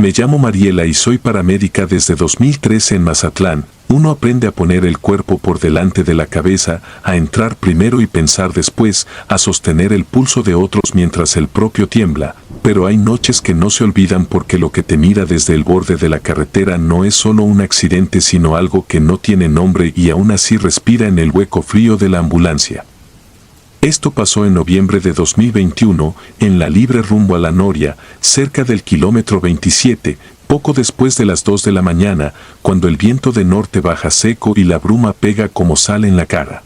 Me llamo Mariela y soy paramédica desde 2013 en Mazatlán. Uno aprende a poner el cuerpo por delante de la cabeza, a entrar primero y pensar después, a sostener el pulso de otros mientras el propio tiembla. Pero hay noches que no se olvidan porque lo que te mira desde el borde de la carretera no es solo un accidente sino algo que no tiene nombre y aún así respira en el hueco frío de la ambulancia. Esto pasó en noviembre de 2021, en la libre rumbo a La Noria, cerca del kilómetro 27, poco después de las 2 de la mañana, cuando el viento de norte baja seco y la bruma pega como sal en la cara.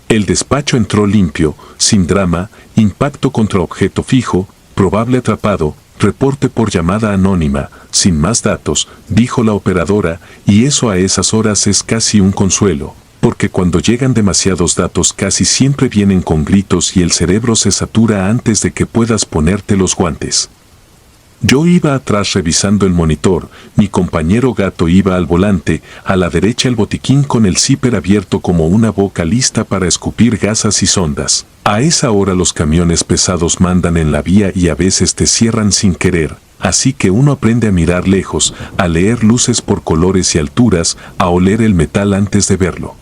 El despacho entró limpio, sin drama, impacto contra objeto fijo, probable atrapado, reporte por llamada anónima, sin más datos, dijo la operadora, y eso a esas horas es casi un consuelo. Porque cuando llegan demasiados datos casi siempre vienen con gritos y el cerebro se satura antes de que puedas ponerte los guantes. Yo iba atrás revisando el monitor, mi compañero Gato iba al volante, a la derecha el botiquín con el zíper abierto como una boca lista para escupir gasas y sondas. A esa hora los camiones pesados mandan en la vía y a veces te cierran sin querer, así que uno aprende a mirar lejos, a leer luces por colores y alturas, a oler el metal antes de verlo.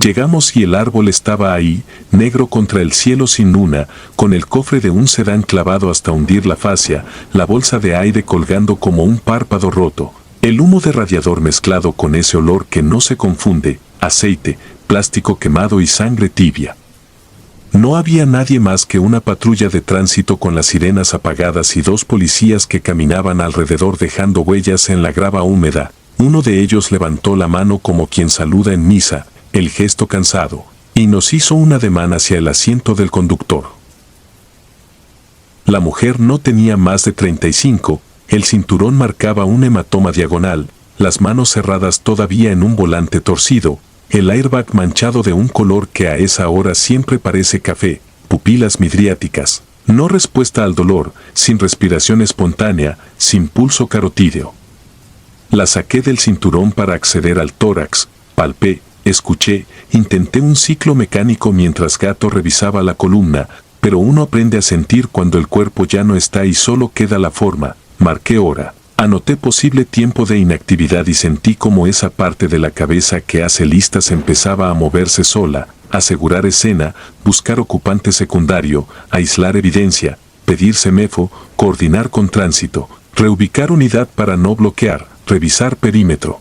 Llegamos y el árbol estaba ahí, negro contra el cielo sin luna, con el cofre de un sedán clavado hasta hundir la fascia, la bolsa de aire colgando como un párpado roto, el humo de radiador mezclado con ese olor que no se confunde, aceite, plástico quemado y sangre tibia. No había nadie más que una patrulla de tránsito con las sirenas apagadas y 2 policías que caminaban alrededor dejando huellas en la grava húmeda. Uno de ellos levantó la mano como quien saluda en misa, el gesto cansado, y nos hizo un ademán hacia el asiento del conductor. La mujer no tenía más de 35, el cinturón marcaba un hematoma diagonal, las manos cerradas todavía en un volante torcido, el airbag manchado de un color que a esa hora siempre parece café, pupilas midriáticas, no respuesta al dolor, sin respiración espontánea, sin pulso carotídeo. La saqué del cinturón para acceder al tórax, palpé, escuché, intenté un ciclo mecánico mientras Gato revisaba la columna, pero uno aprende a sentir cuando el cuerpo ya no está y solo queda la forma. Marqué hora, anoté posible tiempo de inactividad y sentí como esa parte de la cabeza que hace listas empezaba a moverse sola, asegurar escena, buscar ocupante secundario, aislar evidencia, pedir semefo, coordinar con tránsito, reubicar unidad para no bloquear, revisar perímetro.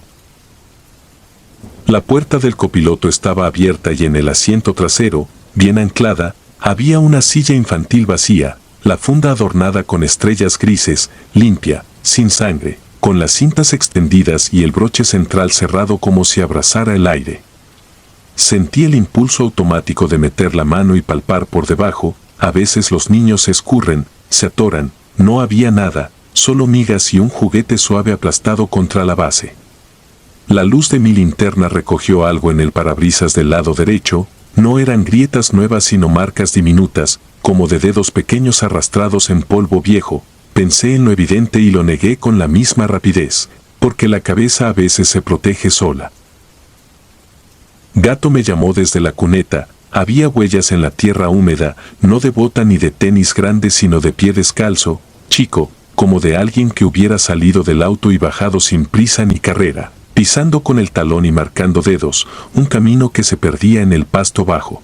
La puerta del copiloto estaba abierta y en el asiento trasero, bien anclada, había una silla infantil vacía, la funda adornada con estrellas grises, limpia, sin sangre, con las cintas extendidas y el broche central cerrado como si abrazara el aire. Sentí el impulso automático de meter la mano y palpar por debajo, a veces los niños se escurren, se atoran, no había nada, solo migas y un juguete suave aplastado contra la base. La luz de mi linterna recogió algo en el parabrisas del lado derecho, no eran grietas nuevas sino marcas diminutas, como de dedos pequeños arrastrados en polvo viejo. Pensé en lo evidente y lo negué con la misma rapidez, porque la cabeza a veces se protege sola. Gato me llamó desde la cuneta, había huellas en la tierra húmeda, no de bota ni de tenis grande sino de pie descalzo, chico, como de alguien que hubiera salido del auto y bajado sin prisa ni carrera, pisando con el talón y marcando dedos, un camino que se perdía en el pasto bajo.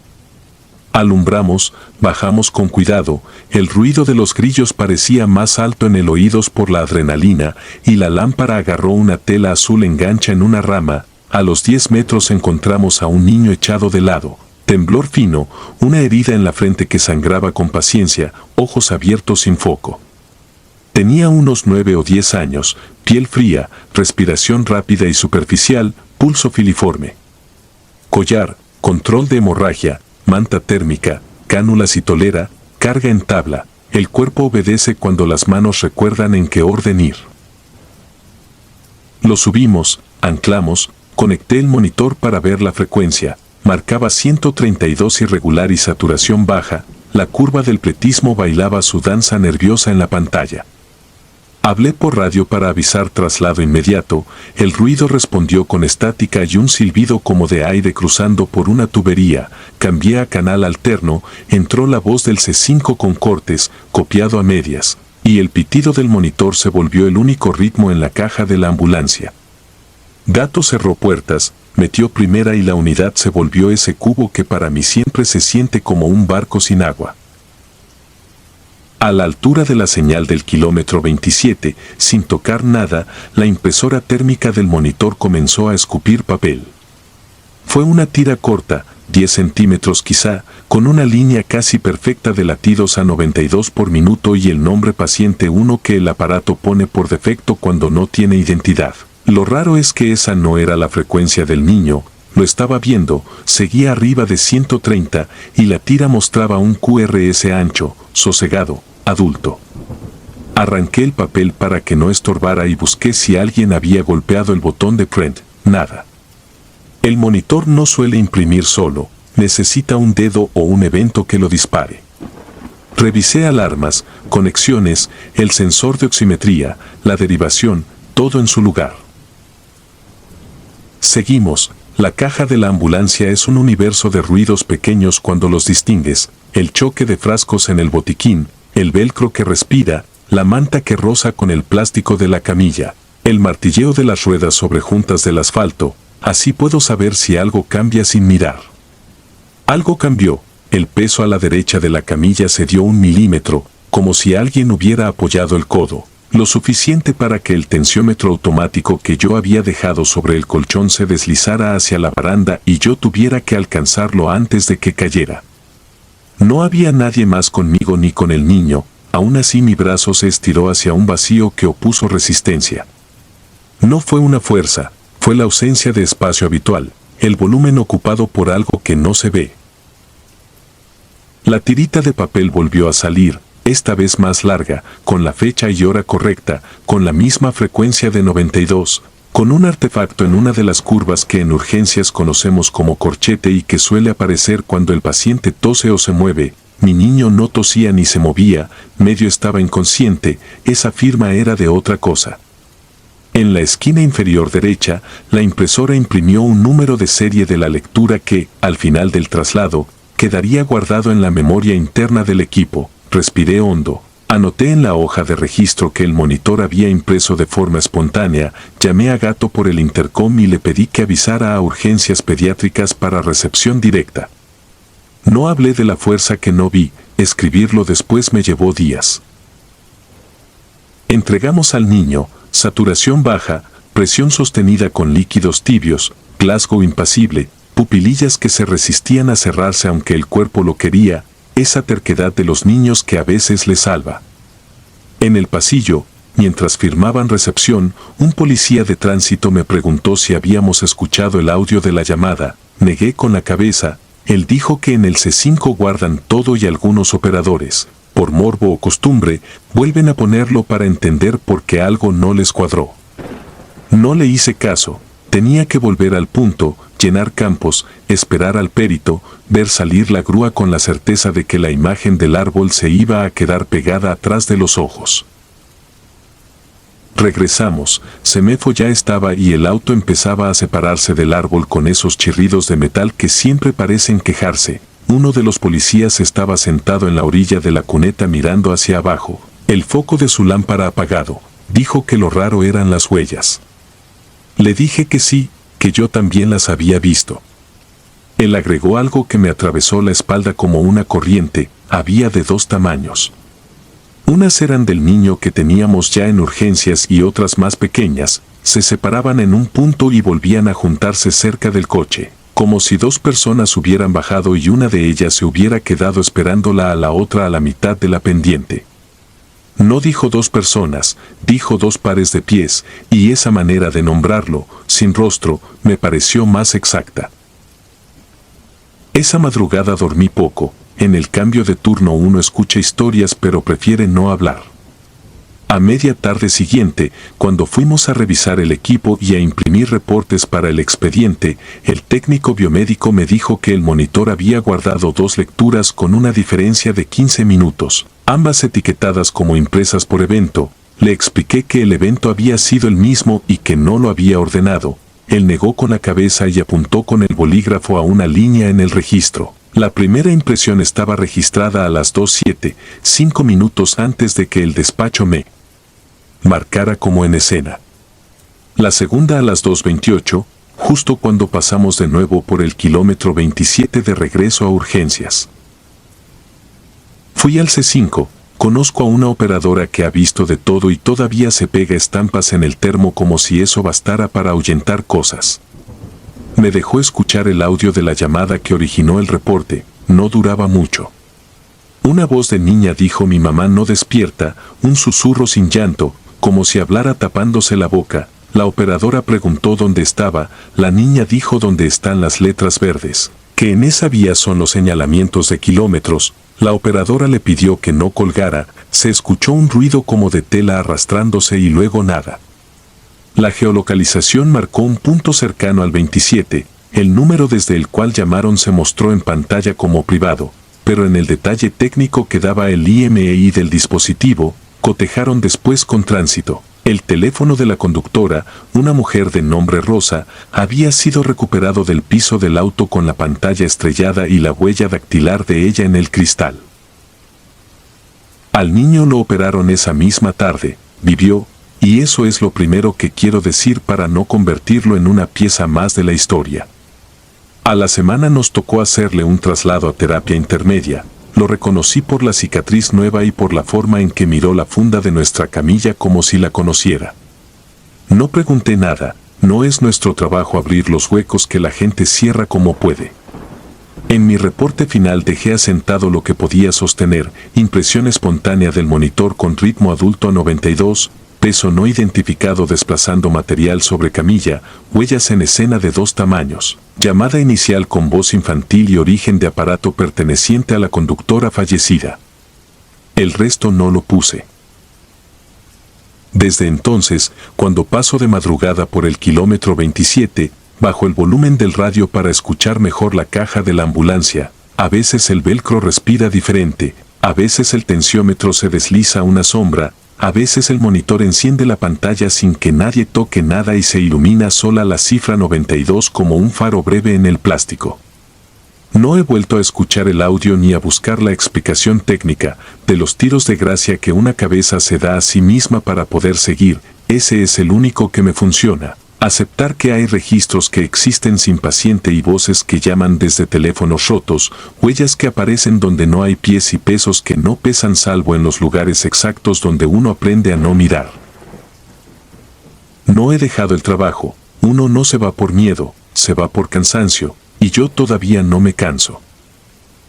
Alumbramos, bajamos con cuidado, el ruido de los grillos parecía más alto en el oídos por la adrenalina, y la lámpara agarró una tela azul engancha en una rama. A los 10 metros encontramos a un niño echado de lado, temblor fino, una herida en la frente que sangraba con paciencia, ojos abiertos sin foco. Tenía unos 9 o 10 años, piel fría, respiración rápida y superficial, pulso filiforme. Collar, control de hemorragia, manta térmica, cánulas y tolera, carga en tabla. El cuerpo obedece cuando las manos recuerdan en qué orden ir. Lo subimos, anclamos, conecté el monitor para ver la frecuencia. Marcaba 132 irregular y saturación baja. La curva del pletismo bailaba su danza nerviosa en la pantalla. Hablé por radio para avisar traslado inmediato, el ruido respondió con estática y un silbido como de aire cruzando por una tubería. Cambié a canal alterno, entró la voz del C5 con cortes, copiado a medias. y el pitido del monitor se volvió el único ritmo en la caja de la ambulancia. Gato cerró puertas, metió primera y la unidad se volvió ese cubo que para mí siempre se siente como un barco sin agua. A la altura de la señal del kilómetro 27, sin tocar nada, la impresora térmica del monitor comenzó a escupir papel. Fue una tira corta, 10 centímetros quizá, con una línea casi perfecta de latidos a 92 por minuto y el nombre paciente 1 que el aparato pone por defecto cuando no tiene identidad. Lo raro es que esa no era la frecuencia del niño, lo estaba viendo, seguía arriba de 130 y la tira mostraba un QRS ancho, sosegado, adulto. Arranqué el papel para que no estorbara y busqué si alguien había golpeado el botón de print, nada. El monitor no suele imprimir solo, necesita un dedo o un evento que lo dispare. Revisé alarmas, conexiones, el sensor de oximetría, la derivación, todo en su lugar. Seguimos. La caja de la ambulancia es un universo de ruidos pequeños cuando los distingues, el choque de frascos en el botiquín, el velcro que respira, la manta que roza con el plástico de la camilla, el martilleo de las ruedas sobre juntas del asfalto, así puedo saber si algo cambia sin mirar. Algo cambió, el peso a la derecha de la camilla se dio 1 milímetro, como si alguien hubiera apoyado el codo, lo suficiente para que el tensiómetro automático que yo había dejado sobre el colchón se deslizara hacia la baranda y yo tuviera que alcanzarlo antes de que cayera. No había nadie más conmigo ni con el niño, aún así mi brazo se estiró hacia un vacío que opuso resistencia. No fue una fuerza, fue la ausencia de espacio habitual, el volumen ocupado por algo que no se ve. La tirita de papel volvió a salir, esta vez más larga, con la fecha y hora correcta, con la misma frecuencia de 92, con un artefacto en una de las curvas que en urgencias conocemos como corchete y que suele aparecer cuando el paciente tose o se mueve. Mi niño no tosía ni se movía, medio estaba inconsciente, esa firma era de otra cosa. En la esquina inferior derecha, la impresora imprimió un número de serie de la lectura que, al final del traslado, quedaría guardado en la memoria interna del equipo. Respiré hondo, anoté en la hoja de registro que el monitor había impreso de forma espontánea, llamé a Gato por el intercom y le pedí que avisara a urgencias pediátricas para recepción directa. No hablé de la fuerza que no vi, escribirlo después me llevó días. Entregamos al niño, saturación baja, presión sostenida con líquidos tibios, Glasgow impasible, pupilillas que se resistían a cerrarse aunque el cuerpo lo quería, esa terquedad de los niños que a veces les salva. En el pasillo, mientras firmaban recepción, un policía de tránsito me preguntó si habíamos escuchado el audio de la llamada, negué con la cabeza, él dijo que en el C5 guardan todo y algunos operadores, por morbo o costumbre, vuelven a ponerlo para entender por qué algo no les cuadró. No le hice caso, tenía que volver al punto, llenar campos, esperar al perito, ver salir la grúa con la certeza de que la imagen del árbol se iba a quedar pegada atrás de los ojos. Regresamos, Semefo ya estaba y el auto empezaba a separarse del árbol con esos chirridos de metal que siempre parecen quejarse. Uno de los policías estaba sentado en la orilla de la cuneta mirando hacia abajo, el foco de su lámpara apagado. Dijo que lo raro eran las huellas. Le dije que sí, que yo también las había visto. Él agregó algo que me atravesó la espalda como una corriente, había de 2 tamaños. Unas eran del niño que teníamos ya en urgencias y otras más pequeñas, se separaban en un punto y volvían a juntarse cerca del coche, como si 2 personas hubieran bajado y una de ellas se hubiera quedado esperándola a la otra a la mitad de la pendiente. No dijo 2 personas, dijo 2 pares de pies, y esa manera de nombrarlo, sin rostro, me pareció más exacta. Esa madrugada dormí poco, en el cambio de turno uno escucha historias pero prefiere no hablar. A media tarde siguiente, cuando fuimos a revisar el equipo y a imprimir reportes para el expediente, el técnico biomédico me dijo que el monitor había guardado 2 lecturas con una diferencia de 15 minutos, ambas etiquetadas como impresas por evento. Le expliqué que el evento había sido el mismo y que no lo había ordenado. Él negó con la cabeza y apuntó con el bolígrafo a una línea en el registro. La primera impresión estaba registrada a las 2:07, 5 minutos antes de que el despacho me marcara como en escena. La segunda a las 2:28, justo cuando pasamos de nuevo por el kilómetro 27 de regreso a urgencias. Fui al C5, conozco a una operadora que ha visto de todo y todavía se pega estampas en el termo como si eso bastara para ahuyentar cosas. Me dejó escuchar el audio de la llamada que originó el reporte, no duraba mucho. Una voz de niña dijo: mi mamá no despierta, un susurro sin llanto, como si hablara tapándose la boca. La operadora preguntó dónde estaba, la niña dijo dónde están las letras verdes, que en esa vía son los señalamientos de kilómetros. La operadora le pidió que no colgara, se escuchó un ruido como de tela arrastrándose y luego nada. La geolocalización marcó un punto cercano al 27, el número desde el cual llamaron se mostró en pantalla como privado, pero en el detalle técnico que daba el IMEI del dispositivo, cotejaron después con tránsito. El teléfono de la conductora, una mujer de nombre Rosa, había sido recuperado del piso del auto con la pantalla estrellada y la huella dactilar de ella en el cristal. Al niño lo operaron esa misma tarde, vivió, y eso es lo primero que quiero decir para no convertirlo en una pieza más de la historia. A la semana nos tocó hacerle un traslado a terapia intermedia. Lo reconocí por la cicatriz nueva y por la forma en que miró la funda de nuestra camilla como si la conociera. No pregunté nada, no es nuestro trabajo abrir los huecos que la gente cierra como puede. En mi reporte final dejé asentado lo que podía sostener: impresión espontánea del monitor con ritmo adulto a 92, peso no identificado desplazando material sobre camilla, huellas en escena de 2 tamaños, llamada inicial con voz infantil y origen de aparato perteneciente a la conductora fallecida. El resto no lo puse. Desde entonces, cuando paso de madrugada por el kilómetro 27, bajo el volumen del radio para escuchar mejor la caja de la ambulancia, a veces el velcro respira diferente, a veces el tensiómetro se desliza una sombra, a veces el monitor enciende la pantalla sin que nadie toque nada y se ilumina sola la cifra 92 como un faro breve en el plástico. No he vuelto a escuchar el audio ni a buscar la explicación técnica de los tiros de gracia que una cabeza se da a sí misma para poder seguir. Ese es el único que me funciona. Aceptar que hay registros que existen sin paciente y voces que llaman desde teléfonos rotos, huellas que aparecen donde no hay pies y pesos que no pesan salvo en los lugares exactos donde uno aprende a no mirar. No he dejado el trabajo, uno no se va por miedo, se va por cansancio, y yo todavía no me canso.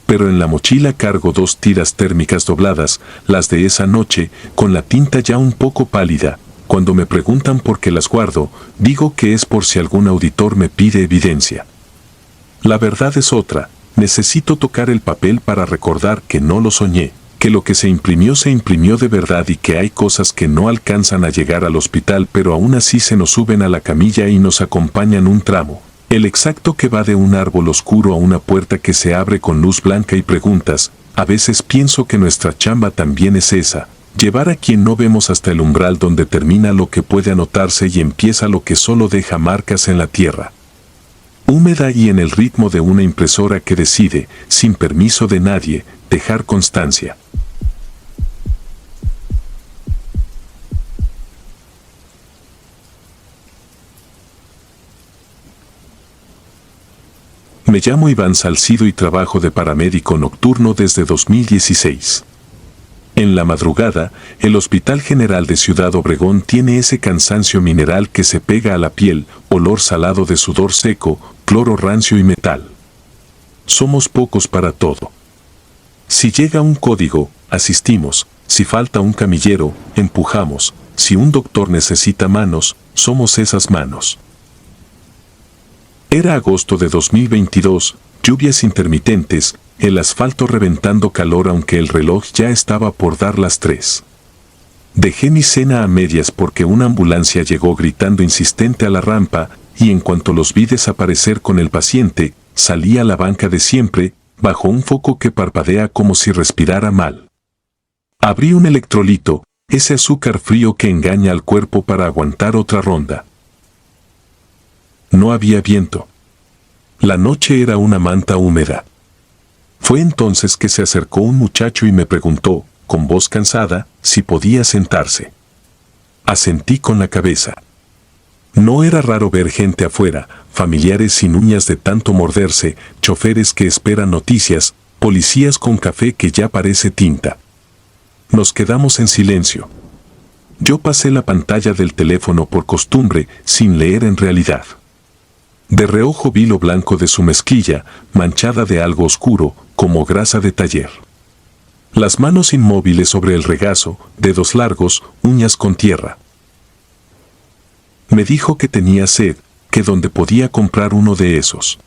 Pero en la mochila cargo 2 tiras térmicas dobladas, las de esa noche, con la tinta ya un poco pálida. Cuando me preguntan por qué las guardo, digo que es por si algún auditor me pide evidencia. La verdad es otra, necesito tocar el papel para recordar que no lo soñé, que lo que se imprimió de verdad y que hay cosas que no alcanzan a llegar al hospital pero aún así se nos suben a la camilla y nos acompañan un tramo. El exacto que va de un árbol oscuro a una puerta que se abre con luz blanca y preguntas. A veces pienso que nuestra chamba también es esa. Llevar a quien no vemos hasta el umbral donde termina lo que puede anotarse y empieza lo que solo deja marcas en la tierra. Húmeda y en el ritmo de una impresora que decide, sin permiso de nadie, dejar constancia. Me llamo Iván Salcido y trabajo de paramédico nocturno desde 2016. En la madrugada, el Hospital General de Ciudad Obregón tiene ese cansancio mineral que se pega a la piel, olor salado de sudor seco, cloro rancio y metal. Somos pocos para todo. Si llega un código, asistimos. Si falta un camillero, empujamos. Si un doctor necesita manos, somos esas manos. Era agosto de 2022, lluvias intermitentes, el asfalto reventando calor aunque el reloj ya estaba por dar las 3. Dejé mi cena a medias porque una ambulancia llegó gritando insistente a la rampa y en cuanto los vi desaparecer con el paciente, salí a la banca de siempre, bajo un foco que parpadea como si respirara mal. Abrí un electrolito, ese azúcar frío que engaña al cuerpo para aguantar otra ronda. No había viento. La noche era una manta húmeda. Fue entonces que se acercó un muchacho y me preguntó, con voz cansada, si podía sentarse. Asentí con la cabeza. No era raro ver gente afuera, familiares sin uñas de tanto morderse, choferes que esperan noticias, policías con café que ya parece tinta. Nos quedamos en silencio. Yo pasé la pantalla del teléfono por costumbre, sin leer en realidad. De reojo vi lo blanco de su mezclilla, manchada de algo oscuro, como grasa de taller. Las manos inmóviles sobre el regazo, dedos largos, uñas con tierra. Me dijo que tenía sed, que donde podía comprar uno de esos.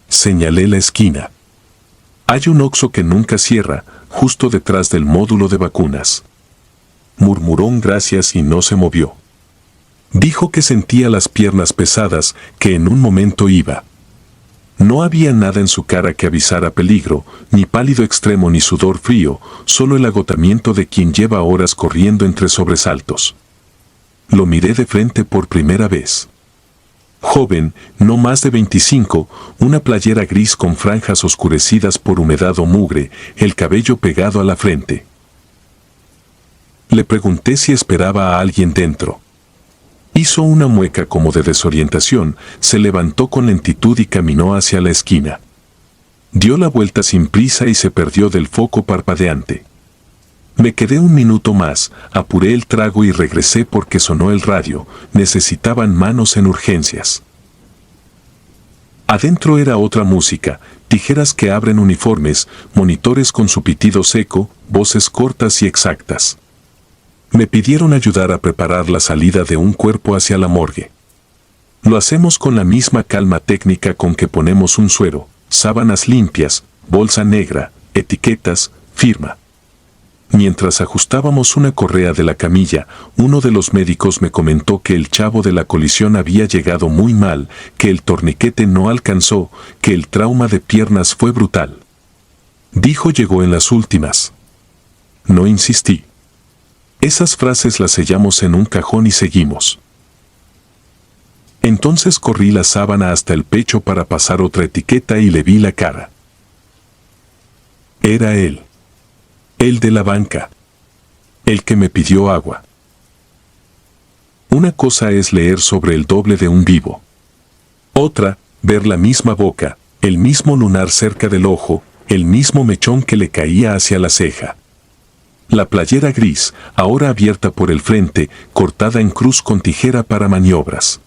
Señalé la esquina. Hay un Oxxo que nunca cierra, justo detrás del módulo de vacunas. Murmuró un gracias y no se movió. Dijo que sentía las piernas pesadas, que en un momento iba. No había nada en su cara que avisara peligro, ni pálido extremo ni sudor frío, solo el agotamiento de quien lleva horas corriendo entre sobresaltos. Lo miré de frente por primera vez. Joven, no más de 25, una playera gris con franjas oscurecidas por humedad o mugre, el cabello pegado a la frente. Le pregunté si esperaba a alguien dentro. Hizo una mueca como de desorientación, se levantó con lentitud y caminó hacia la esquina. Dio la vuelta sin prisa y se perdió del foco parpadeante. Me quedé un minuto más, apuré el trago y regresé porque sonó el radio, necesitaban manos en urgencias. Adentro era otra música, tijeras que abren uniformes, monitores con su pitido seco, voces cortas y exactas. Me pidieron ayudar a preparar la salida de un cuerpo hacia la morgue. Lo hacemos con la misma calma técnica con que ponemos un suero, sábanas limpias, bolsa negra, etiquetas, firma. Mientras ajustábamos una correa de la camilla, uno de los médicos me comentó que el chavo de la colisión había llegado muy mal, que el torniquete no alcanzó, que el trauma de piernas fue brutal. Dijo llegó en las últimas. No insistí. Esas frases las sellamos en un cajón y seguimos. Entonces corrí la sábana hasta el pecho para pasar otra etiqueta y le vi la cara. Era él. El de la banca. El que me pidió agua. Una cosa es leer sobre el doble de un vivo. Otra, ver la misma boca, el mismo lunar cerca del ojo, el mismo mechón que le caía hacia la ceja. La playera gris, ahora abierta por el frente, cortada en cruz con tijera para maniobras.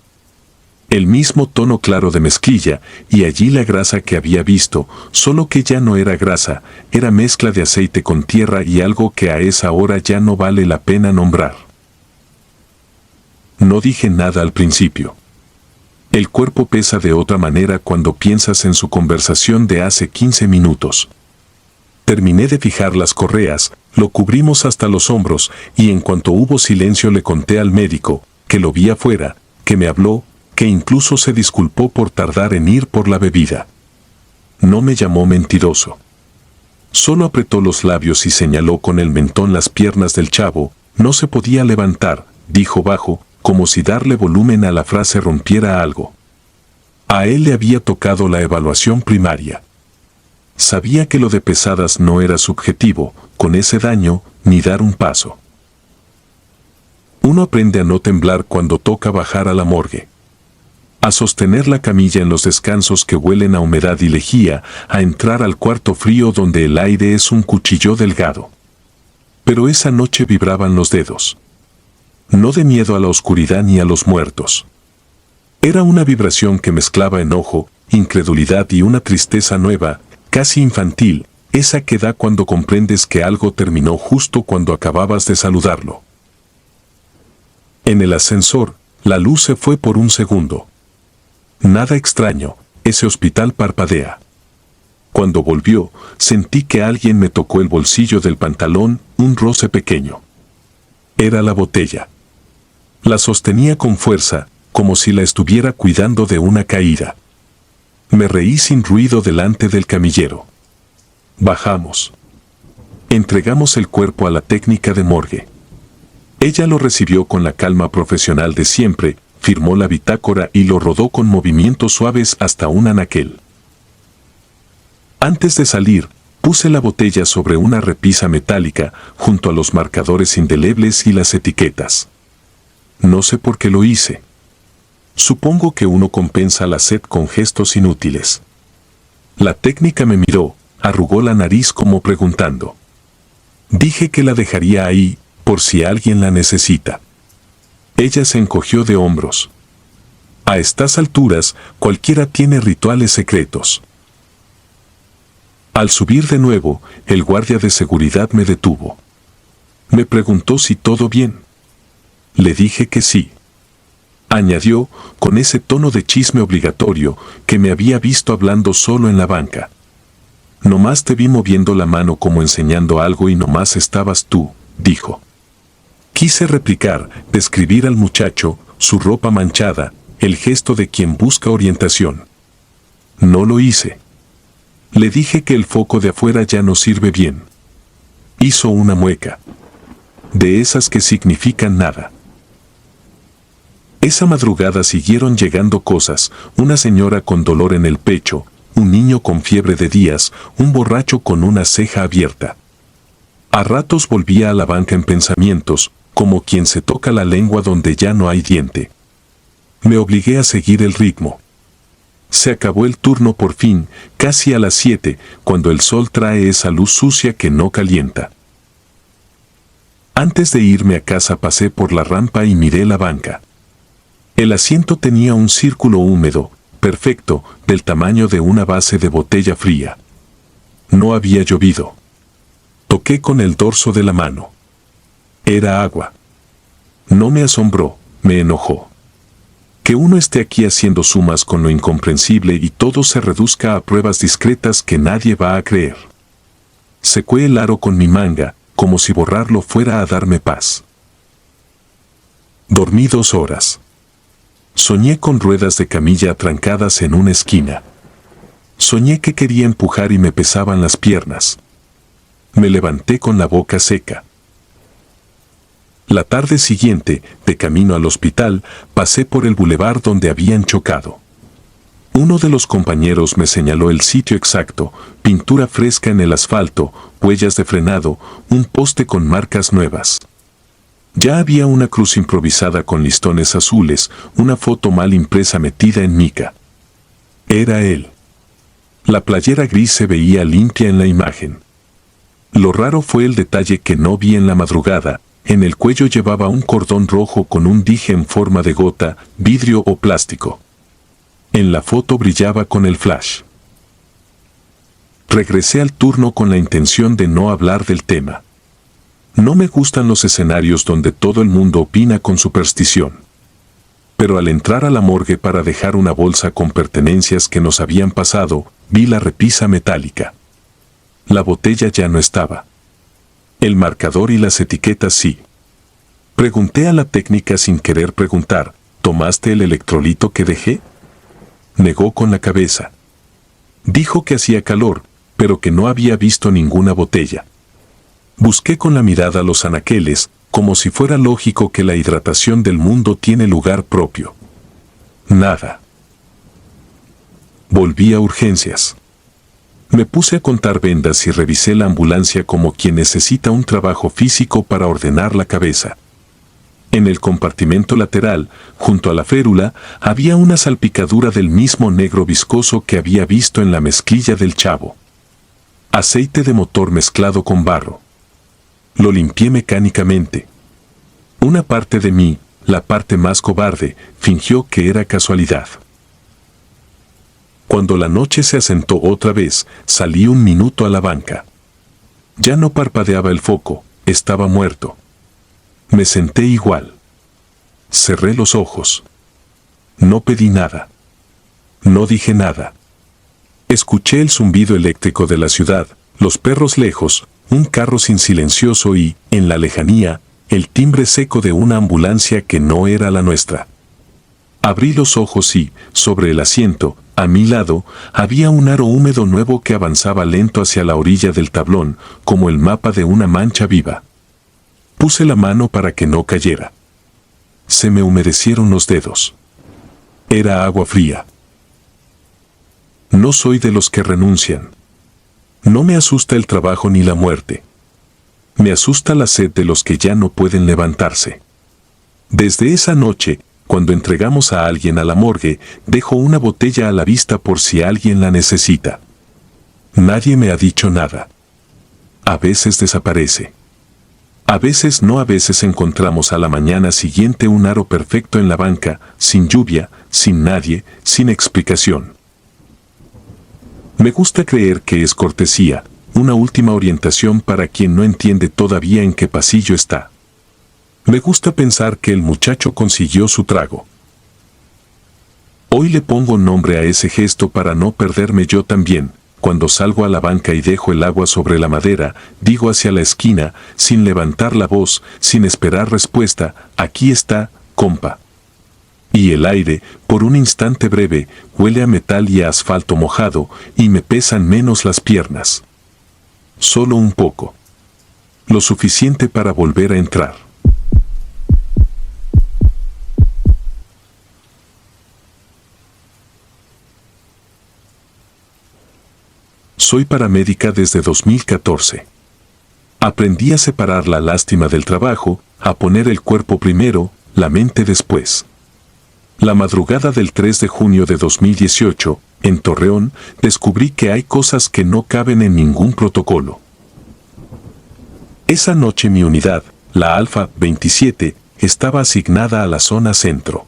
El mismo tono claro de mezclilla, y allí la grasa que había visto, solo que ya no era grasa, era mezcla de aceite con tierra y algo que a esa hora ya no vale la pena nombrar. No dije nada al principio. El cuerpo pesa de otra manera cuando piensas en su conversación de hace 15 minutos. Terminé de fijar las correas, lo cubrimos hasta los hombros, y en cuanto hubo silencio le conté al médico, que lo vi afuera, que me habló, que incluso se disculpó por tardar en ir por la bebida. No me llamó mentiroso. Solo apretó los labios y señaló con el mentón las piernas del chavo, no se podía levantar, dijo bajo, como si darle volumen a la frase rompiera algo. A él le había tocado la evaluación primaria. Sabía que lo de pesadas no era subjetivo, con ese daño, ni dar un paso. Uno aprende a no temblar cuando toca bajar a la morgue. A sostener la camilla en los descansos que huelen a humedad y lejía, a entrar al cuarto frío donde el aire es un cuchillo delgado. Pero esa noche vibraban los dedos. No de miedo a la oscuridad ni a los muertos. Era una vibración que mezclaba enojo, incredulidad y una tristeza nueva, casi infantil, esa que da cuando comprendes que algo terminó justo cuando acababas de saludarlo. En el ascensor, la luz se fue por un segundo. Nada extraño, ese hospital parpadea. Cuando volvió, sentí que alguien me tocó el bolsillo del pantalón, un roce pequeño. Era la botella. La sostenía con fuerza, como si la estuviera cuidando de una caída. Me reí sin ruido delante del camillero. Bajamos. Entregamos el cuerpo a la técnica de morgue. Ella lo recibió con la calma profesional de siempre, firmó la bitácora y lo rodó con movimientos suaves hasta un anaquel. Antes de salir, puse la botella sobre una repisa metálica junto a los marcadores indelebles y las etiquetas. No sé por qué lo hice. Supongo que uno compensa la sed con gestos inútiles. La técnica me miró, arrugó la nariz como preguntando. Dije que la dejaría ahí, por si alguien la necesita. Ella se encogió de hombros. A estas alturas, cualquiera tiene rituales secretos. Al subir de nuevo, el guardia de seguridad me detuvo. Me preguntó si todo bien. Le dije que sí. Añadió, con ese tono de chisme obligatorio, que me había visto hablando solo en la banca. Nomás te vi moviendo la mano como enseñando algo y nomás estabas tú, dijo. Quise replicar, describir al muchacho, su ropa manchada, el gesto de quien busca orientación. No lo hice. Le dije que el foco de afuera ya no sirve bien. Hizo una mueca. De esas que significan nada. Esa madrugada siguieron llegando cosas, una señora con dolor en el pecho, un niño con fiebre de días, un borracho con una ceja abierta. A ratos volvía a la banca en pensamientos, como quien se toca la lengua donde ya no hay diente. Me obligué a seguir el ritmo. Se acabó el turno por fin, casi a las 7, cuando el sol trae esa luz sucia que no calienta. Antes de irme a casa pasé por la rampa y miré la banca. El asiento tenía un círculo húmedo, perfecto, del tamaño de una base de botella fría. No había llovido. Toqué con el dorso de la mano. Era agua. No me asombró, me enojó. Que uno esté aquí haciendo sumas con lo incomprensible y todo se reduzca a pruebas discretas que nadie va a creer. Secué el aro con mi manga, como si borrarlo fuera a darme paz. Dormí 2 horas. Soñé con ruedas de camilla atrancadas en una esquina. Soñé que quería empujar y me pesaban las piernas. Me levanté con la boca seca. La tarde siguiente, de camino al hospital, pasé por el bulevar donde habían chocado. Uno de los compañeros me señaló el sitio exacto, pintura fresca en el asfalto, huellas de frenado, un poste con marcas nuevas. Ya había una cruz improvisada con listones azules, una foto mal impresa metida en mica. Era él. La playera gris se veía limpia en la imagen. Lo raro fue el detalle que no vi en la madrugada. En el cuello llevaba un cordón rojo con un dije en forma de gota, vidrio o plástico. En la foto brillaba con el flash. Regresé al turno con la intención de no hablar del tema. No me gustan los escenarios donde todo el mundo opina con superstición. Pero al entrar a la morgue para dejar una bolsa con pertenencias que nos habían pasado, vi la repisa metálica. La botella ya no estaba. El marcador y las etiquetas sí. Pregunté a la técnica sin querer preguntar, ¿tomaste el electrolito que dejé? Negó con la cabeza. Dijo que hacía calor, pero que no había visto ninguna botella. Busqué con la mirada los anaqueles, como si fuera lógico que la hidratación del mundo tiene lugar propio. Nada. Volví a urgencias. Me puse a contar vendas y revisé la ambulancia como quien necesita un trabajo físico para ordenar la cabeza. En el compartimento lateral, junto a la férula, había una salpicadura del mismo negro viscoso que había visto en la mezclilla del chavo. Aceite de motor mezclado con barro. Lo limpié mecánicamente. Una parte de mí, la parte más cobarde, fingió que era casualidad. Cuando la noche se asentó otra vez, salí un minuto a la banca. Ya no parpadeaba el foco, estaba muerto. Me senté igual. Cerré los ojos. No pedí nada. No dije nada. Escuché el zumbido eléctrico de la ciudad, los perros lejos, un carro sin silencioso y, en la lejanía, el timbre seco de una ambulancia que no era la nuestra. Abrí los ojos y, sobre el asiento, a mi lado, había un aro húmedo nuevo que avanzaba lento hacia la orilla del tablón, como el mapa de una mancha viva. Puse la mano para que no cayera. Se me humedecieron los dedos. Era agua fría. No soy de los que renuncian. No me asusta el trabajo ni la muerte. Me asusta la sed de los que ya no pueden levantarse. Desde esa noche, cuando entregamos a alguien a la morgue, dejo una botella a la vista por si alguien la necesita. Nadie me ha dicho nada. A veces desaparece. A veces no, a veces encontramos a la mañana siguiente un aro perfecto en la banca, sin lluvia, sin nadie, sin explicación. Me gusta creer que es cortesía, una última orientación para quien no entiende todavía en qué pasillo está. Me gusta pensar que el muchacho consiguió su trago. Hoy le pongo nombre a ese gesto para no perderme yo también. Cuando salgo a la banca y dejo el agua sobre la madera, digo hacia la esquina, sin levantar la voz, sin esperar respuesta, aquí está, compa. Y el aire, por un instante breve, huele a metal y a asfalto mojado, y me pesan menos las piernas. Solo un poco. Lo suficiente para volver a entrar. Soy paramédica desde 2014. Aprendí a separar la lástima del trabajo, a poner el cuerpo primero, la mente después. La madrugada del 3 de junio de 2018, en Torreón, descubrí que hay cosas que no caben en ningún protocolo. Esa noche mi unidad, la Alfa 27, estaba asignada a la zona centro.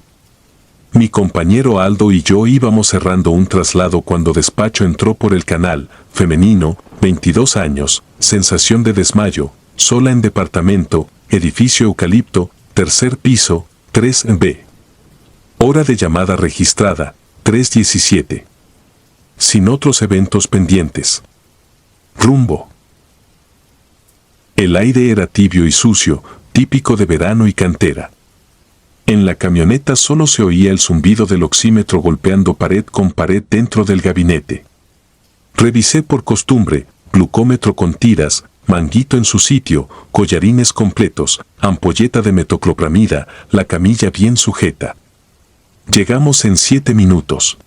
Mi compañero Aldo y yo íbamos cerrando un traslado cuando despacho entró por el canal, femenino, 22 años, sensación de desmayo, sola en departamento, edificio eucalipto, tercer piso, 3B. Hora de llamada registrada, 3:17. Sin otros eventos pendientes. Rumbo. El aire era tibio y sucio, típico de verano y cantera. En la camioneta solo se oía el zumbido del oxímetro golpeando pared con pared dentro del gabinete. Revisé por costumbre, glucómetro con tiras, manguito en su sitio, collarines completos, ampolleta de metoclopramida, la camilla bien sujeta. Llegamos en 7 minutos.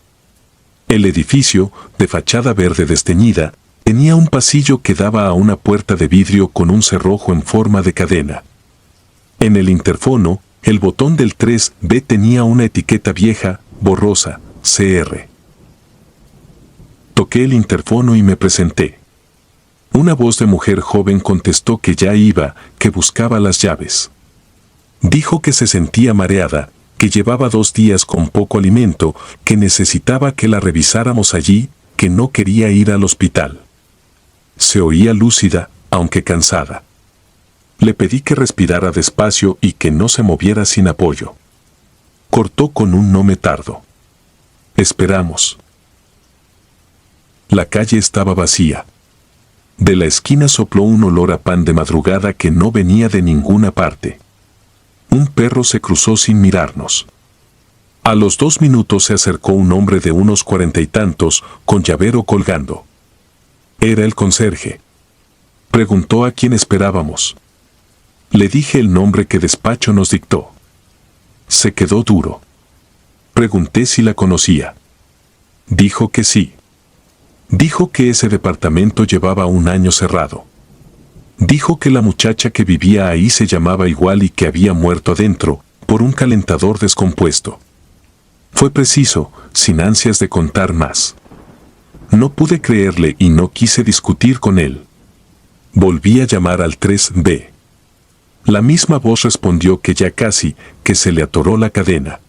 El edificio, de fachada verde desteñida, tenía un pasillo que daba a una puerta de vidrio con un cerrojo en forma de cadena. En el interfono, el botón del 3B tenía una etiqueta vieja, borrosa, CR. Toqué el interfono y me presenté. Una voz de mujer joven contestó que ya iba, que buscaba las llaves. Dijo que se sentía mareada, que llevaba 2 días con poco alimento, que necesitaba que la revisáramos allí, que no quería ir al hospital. Se oía lúcida, aunque cansada. Le pedí que respirara despacio y que no se moviera sin apoyo. Cortó con un no me tardo. Esperamos. La calle estaba vacía. De la esquina sopló un olor a pan de madrugada que no venía de ninguna parte. Un perro se cruzó sin mirarnos. A los 2 minutos se acercó un hombre de unos 40 y tantos, con llavero colgando. Era el conserje. Preguntó a quién esperábamos. Le dije el nombre que despacho nos dictó. Se quedó duro. Pregunté si la conocía. Dijo que sí. Dijo que ese departamento llevaba 1 año cerrado. Dijo que la muchacha que vivía ahí se llamaba igual y que había muerto adentro, por un calentador descompuesto. Fue preciso, sin ansias de contar más. No pude creerle y no quise discutir con él. Volví a llamar al 3B. La misma voz respondió que ya casi, que se le atoró la cadena.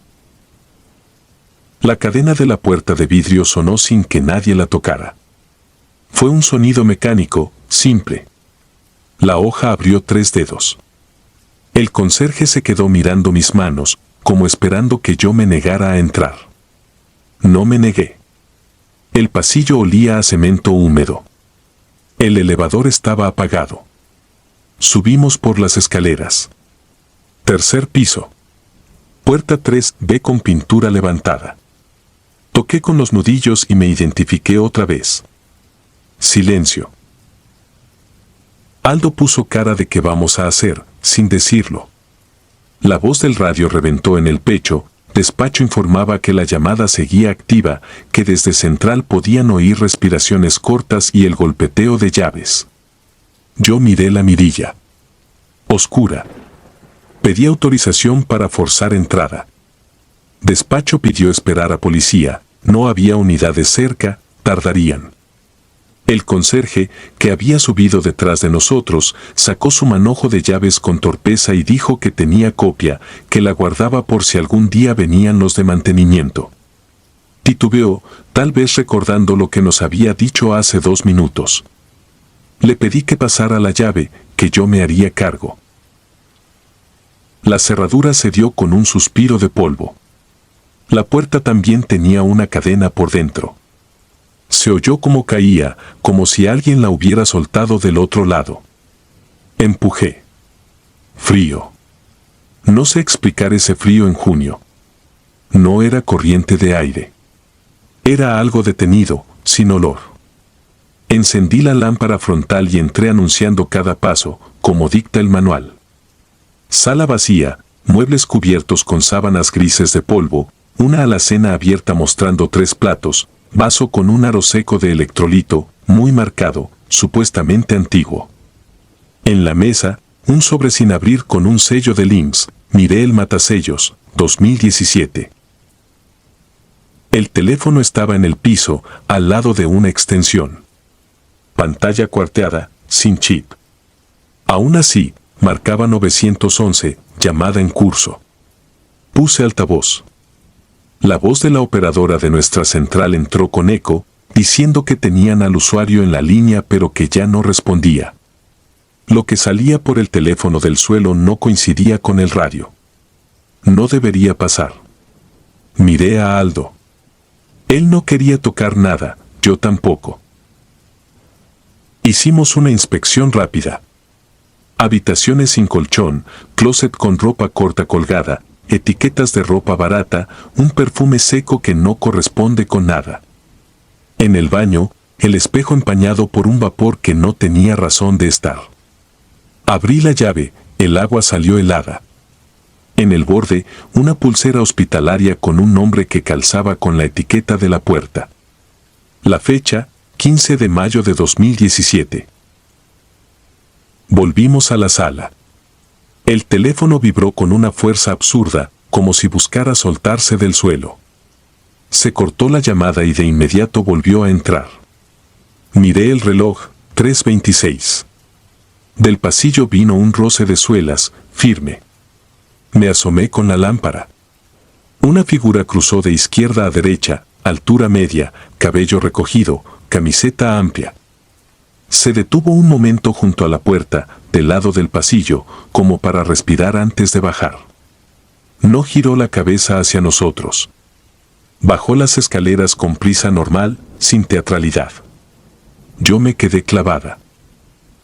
La cadena de la puerta de vidrio sonó sin que nadie la tocara. Fue un sonido mecánico, simple. La hoja abrió 3 dedos. El conserje se quedó mirando mis manos, como esperando que yo me negara a entrar. No me negué. El pasillo olía a cemento húmedo. El elevador estaba apagado. Subimos por las escaleras. Tercer piso. Puerta 3B con pintura levantada. Toqué con los nudillos y me identifiqué otra vez. Silencio. Aldo puso cara de qué vamos a hacer, sin decirlo. La voz del radio reventó en el pecho, Despacho informaba que la llamada seguía activa, que desde central podían oír respiraciones cortas y el golpeteo de llaves. Yo miré la mirilla. Oscura. Pedí autorización para forzar entrada. Despacho pidió esperar a policía, no había unidades cerca, tardarían. El conserje, que había subido detrás de nosotros, sacó su manojo de llaves con torpeza y dijo que tenía copia, que la guardaba por si algún día venían los de mantenimiento. Titubeó, tal vez recordando lo que nos había dicho hace 2 minutos. Le pedí que pasara la llave, que yo me haría cargo. La cerradura se dio con un suspiro de polvo. La puerta también tenía una cadena por dentro. Se oyó como caía, como si alguien la hubiera soltado del otro lado. Empujé. Frío. No sé explicar ese frío en junio. No era corriente de aire. Era algo detenido, sin olor. Encendí la lámpara frontal y entré anunciando cada paso, como dicta el manual. Sala vacía, muebles cubiertos con sábanas grises de polvo, una alacena abierta mostrando 3 platos, vaso con un aro seco de electrolito, muy marcado, supuestamente antiguo. En la mesa, un sobre sin abrir con un sello de IMSS, miré el matasellos, 2017. El teléfono estaba en el piso, al lado de una extensión. Pantalla cuarteada, sin chip. Aún así, marcaba 911, llamada en curso. Puse altavoz. La voz de la operadora de nuestra central entró con eco, diciendo que tenían al usuario en la línea pero que ya no respondía. Lo que salía por el teléfono del suelo no coincidía con el radio. No debería pasar. Miré a Aldo. Él no quería tocar nada, yo tampoco. Hicimos una inspección rápida. Habitaciones sin colchón, closet con ropa corta colgada, etiquetas de ropa barata, un perfume seco que no corresponde con nada. En el baño, el espejo empañado por un vapor que no tenía razón de estar. Abrí la llave, el agua salió helada. En el borde, una pulsera hospitalaria con un nombre que calzaba con la etiqueta de la puerta. La fecha, 15 de mayo de 2017. Volvimos a la sala. El teléfono vibró con una fuerza absurda, como si buscara soltarse del suelo. Se cortó la llamada y de inmediato volvió a entrar. Miré el reloj, 3:26. Del pasillo vino un roce de suelas, firme. Me asomé con la lámpara. Una figura cruzó de izquierda a derecha, altura media, cabello recogido, camiseta amplia. Se detuvo un momento junto a la puerta, del lado del pasillo, como para respirar antes de bajar. No giró la cabeza hacia nosotros. Bajó las escaleras con prisa normal, sin teatralidad. Yo me quedé clavada.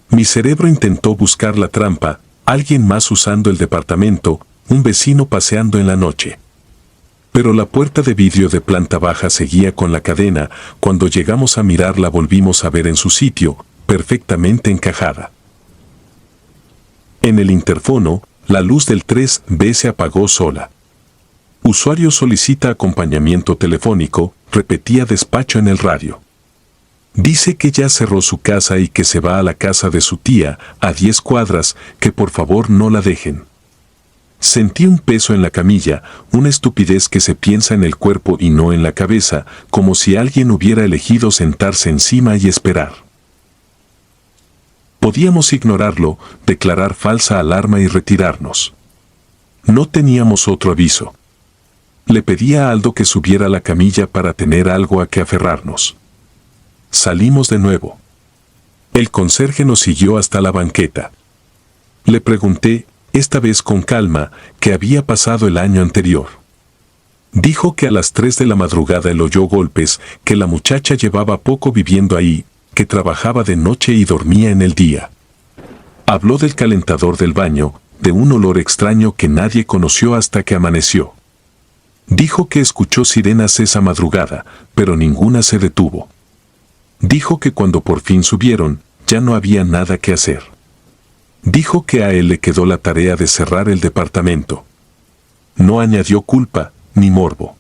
Mi cerebro intentó buscar la trampa, alguien más usando el departamento, un vecino paseando en la noche. Pero la puerta de vidrio de planta baja seguía con la cadena, cuando llegamos a mirar la volvimos a ver en su sitio, perfectamente encajada. En el interfono, la luz del 3B se apagó sola. Usuario solicita acompañamiento telefónico, repetía despacho en el radio. Dice que ya cerró su casa y que se va a la casa de su tía, a 10 cuadras, que por favor no la dejen. Sentí un peso en la camilla, una estupidez que se piensa en el cuerpo y no en la cabeza, como si alguien hubiera elegido sentarse encima y esperar. Podíamos ignorarlo, declarar falsa alarma y retirarnos. No teníamos otro aviso. Le pedí a Aldo que subiera a la camilla para tener algo a que aferrarnos. Salimos de nuevo. El conserje nos siguió hasta la banqueta. Le pregunté, esta vez con calma, qué había pasado el año anterior. Dijo que a las 3 de la madrugada él oyó golpes, que la muchacha llevaba poco viviendo ahí, que trabajaba de noche y dormía en el día. Habló del calentador del baño, de un olor extraño que nadie conoció hasta que amaneció. Dijo que escuchó sirenas esa madrugada, pero ninguna se detuvo. Dijo que cuando por fin subieron, ya no había nada que hacer. Dijo que a él le quedó la tarea de cerrar el departamento. No añadió culpa, ni morbo.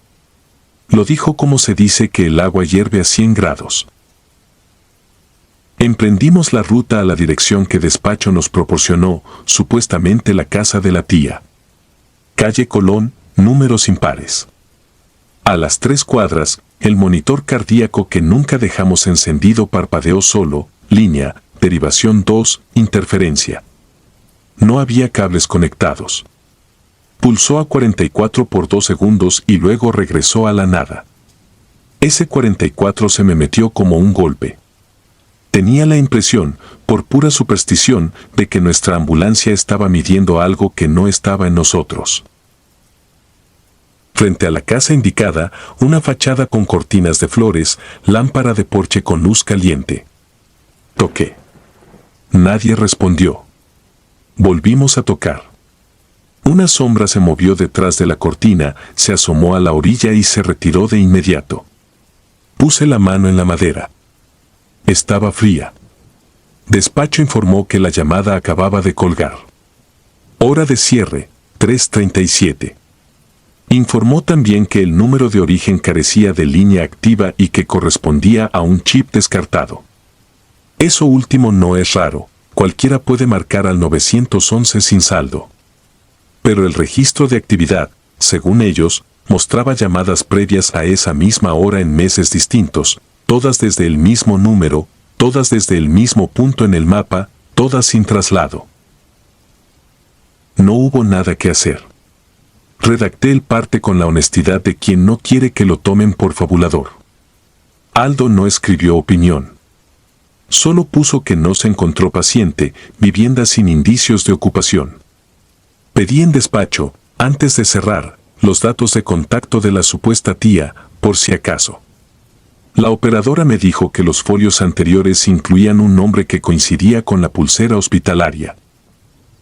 Lo dijo como se dice que el agua hierve a 100 grados. Emprendimos la ruta a la dirección que despacho nos proporcionó, supuestamente la casa de la tía. Calle Colón, números impares. A las 3 cuadras, el monitor cardíaco que nunca dejamos encendido parpadeó solo, línea, derivación 2, interferencia. No había cables conectados. Pulsó a 44 por 2 segundos y luego regresó a la nada. Ese 44 se me metió como un golpe. Tenía la impresión, por pura superstición, de que nuestra ambulancia estaba midiendo algo que no estaba en nosotros. Frente a la casa indicada, una fachada con cortinas de flores, lámpara de porche con luz caliente. Toqué. Nadie respondió. Volvimos a tocar. Una sombra se movió detrás de la cortina, se asomó a la orilla y se retiró de inmediato. Puse la mano en la madera. Estaba fría. Despacho informó que la llamada acababa de colgar. Hora de cierre, 3:37. Informó también que el número de origen carecía de línea activa y que correspondía a un chip descartado. Eso último no es raro, cualquiera puede marcar al 911 sin saldo. Pero el registro de actividad, según ellos, mostraba llamadas previas a esa misma hora en meses distintos, todas desde el mismo número, todas desde el mismo punto en el mapa, todas sin traslado. No hubo nada que hacer. Redacté el parte con la honestidad de quien no quiere que lo tomen por fabulador. Aldo no escribió opinión. Solo puso que no se encontró paciente, vivienda sin indicios de ocupación. Pedí en despacho, antes de cerrar, los datos de contacto de la supuesta tía, por si acaso. La operadora me dijo que los folios anteriores incluían un nombre que coincidía con la pulsera hospitalaria.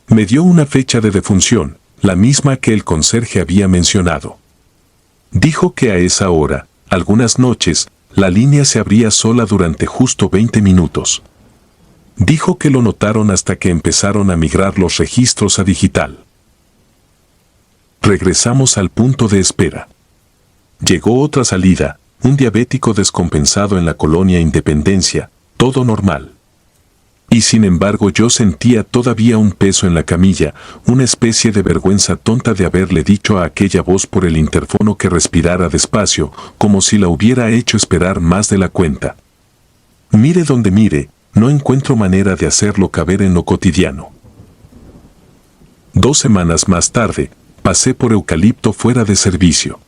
Me dio una fecha de defunción, la misma que el conserje había mencionado. Dijo que a esa hora, algunas noches, la línea se abría sola durante justo 20 minutos. Dijo que lo notaron hasta que empezaron a migrar los registros a digital. Regresamos al punto de espera. Llegó otra salida, un diabético descompensado en la colonia Independencia, todo normal. Y sin embargo yo sentía todavía un peso en la camilla, una especie de vergüenza tonta de haberle dicho a aquella voz por el interfono que respirara despacio, como si la hubiera hecho esperar más de la cuenta. Mire donde mire, no encuentro manera de hacerlo caber en lo cotidiano. 2 semanas más tarde, pasé por Eucalipto fuera de servicio.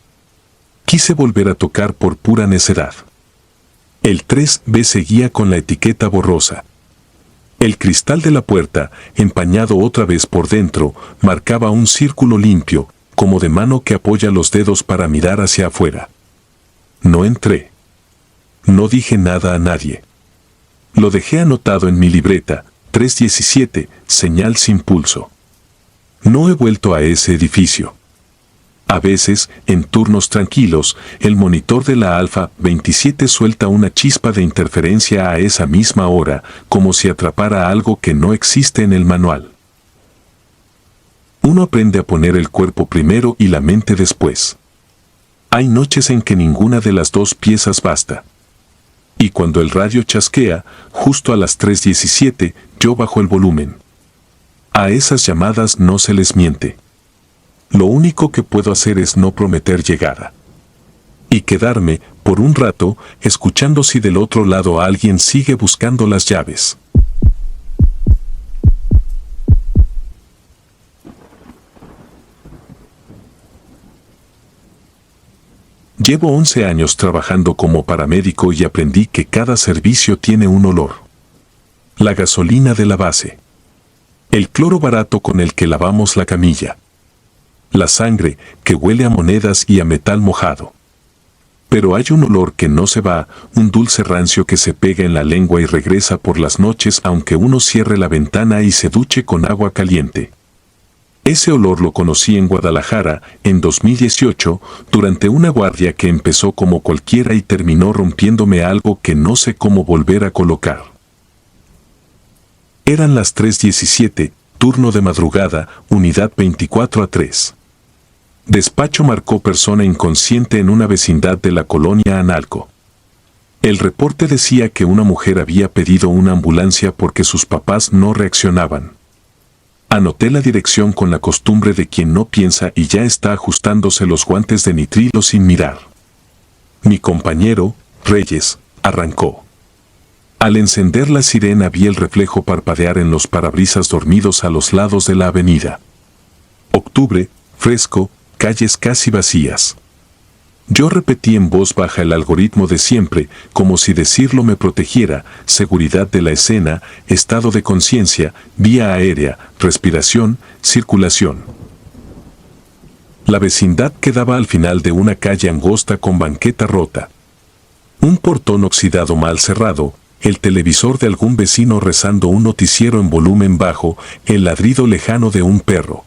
Quise volver a tocar por pura necedad. El 3B seguía con la etiqueta borrosa. El cristal de la puerta, empañado otra vez por dentro, marcaba un círculo limpio, como de mano que apoya los dedos para mirar hacia afuera. No entré. No dije nada a nadie. Lo dejé anotado en mi libreta, 317, señal sin pulso. No he vuelto a ese edificio. A veces, en turnos tranquilos, el monitor de la Alfa 27 suelta una chispa de interferencia a esa misma hora, como si atrapara algo que no existe en el manual. Uno aprende a poner el cuerpo primero y la mente después. Hay noches en que ninguna de las dos piezas basta. Y cuando el radio chasquea, justo a las 3:17, yo bajo el volumen. A esas llamadas no se les miente. Lo único que puedo hacer es no prometer llegada. Y quedarme, por un rato, escuchando si del otro lado alguien sigue buscando las llaves. Llevo 11 años trabajando como paramédico y aprendí que cada servicio tiene un olor. La gasolina de la base. El cloro barato con el que lavamos la camilla. La sangre, que huele a monedas y a metal mojado. Pero hay un olor que no se va, un dulce rancio que se pega en la lengua y regresa por las noches aunque uno cierre la ventana y se duche con agua caliente. Ese olor lo conocí en Guadalajara, en 2018, durante una guardia que empezó como cualquiera y terminó rompiéndome algo que no sé cómo volver a colocar. Eran las 3:17, turno de madrugada, unidad 24-3. Despacho marcó persona inconsciente en una vecindad de la colonia Analco. El reporte decía que una mujer había pedido una ambulancia porque sus papás no reaccionaban. Anoté la dirección con la costumbre de quien no piensa y ya está ajustándose los guantes de nitrilo sin mirar. Mi compañero, Reyes, arrancó. Al encender la sirena vi el reflejo parpadear en los parabrisas dormidos a los lados de la avenida. Octubre, fresco, calles casi vacías. Yo repetí en voz baja el algoritmo de siempre, como si decirlo me protegiera: seguridad de la escena, estado de conciencia, vía aérea, respiración, circulación. La vecindad quedaba al final de una calle angosta con banqueta rota. Un portón oxidado mal cerrado, el televisor de algún vecino rezando un noticiero en volumen bajo, el ladrido lejano de un perro.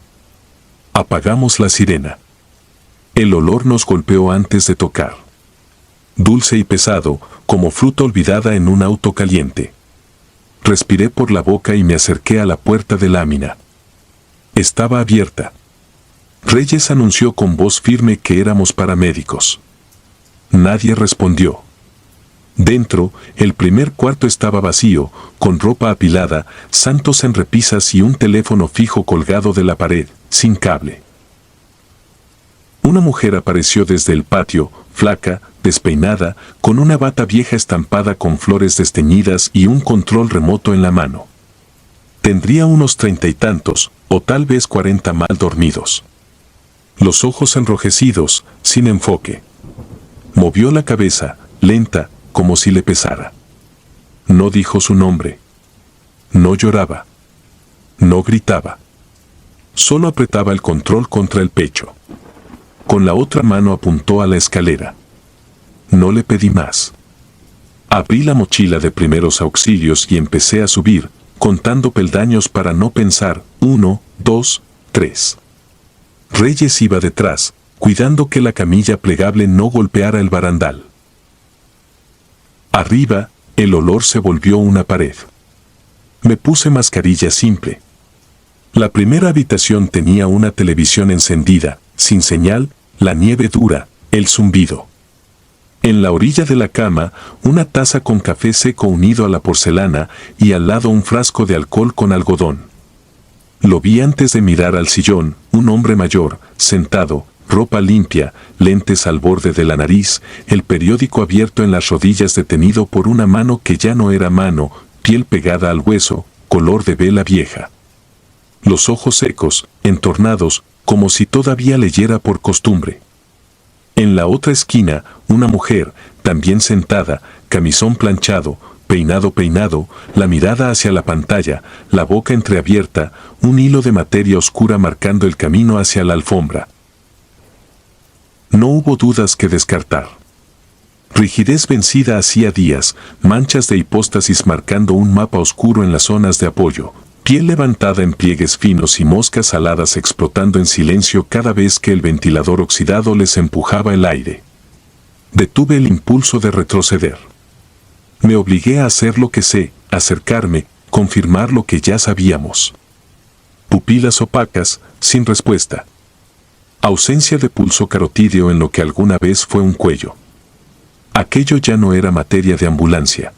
Apagamos la sirena. El olor nos golpeó antes de tocar. Dulce y pesado, como fruta olvidada en un auto caliente. Respiré por la boca y me acerqué a la puerta de lámina. Estaba abierta. Reyes anunció con voz firme que éramos paramédicos. Nadie respondió. Dentro, el primer cuarto estaba vacío, con ropa apilada, santos en repisas y un teléfono fijo colgado de la pared, sin cable. Una mujer apareció desde el patio, flaca, despeinada, con una bata vieja estampada con flores desteñidas y un control remoto en la mano. Tendría unos 30 y tantos, o tal vez 40 mal dormidos. Los ojos enrojecidos, sin enfoque. Movió la cabeza, lenta, como si le pesara. No dijo su nombre. No lloraba. No gritaba. Solo apretaba el control contra el pecho. Con la otra mano apuntó a la escalera. No le pedí más. Abrí la mochila de primeros auxilios y empecé a subir, contando peldaños para no pensar. 1, 2, 3. Reyes iba detrás, cuidando que la camilla plegable no golpeara el barandal. Arriba, el olor se volvió una pared. Me puse mascarilla simple. La primera habitación tenía una televisión encendida, sin señal, la nieve dura, el zumbido. En la orilla de la cama, una taza con café seco unido a la porcelana y al lado un frasco de alcohol con algodón. Lo vi antes de mirar al sillón, un hombre mayor, sentado, ropa limpia, lentes al borde de la nariz, el periódico abierto en las rodillas detenido por una mano que ya no era mano, piel pegada al hueso, color de vela vieja. Los ojos secos, entornados, como si todavía leyera por costumbre. En la otra esquina, una mujer, también sentada, camisón planchado, peinado, la mirada hacia la pantalla, la boca entreabierta, un hilo de materia oscura marcando el camino hacia la alfombra. No hubo dudas que descartar. Rigidez vencida hacía días, manchas de hipóstasis marcando un mapa oscuro en las zonas de apoyo, piel levantada en pliegues finos y moscas aladas explotando en silencio cada vez que el ventilador oxidado les empujaba el aire. Detuve el impulso de retroceder. Me obligué a hacer lo que sé, acercarme, confirmar lo que ya sabíamos. Pupilas opacas, sin respuesta. Ausencia de pulso carotídeo en lo que alguna vez fue un cuello. Aquello ya no era materia de ambulancia.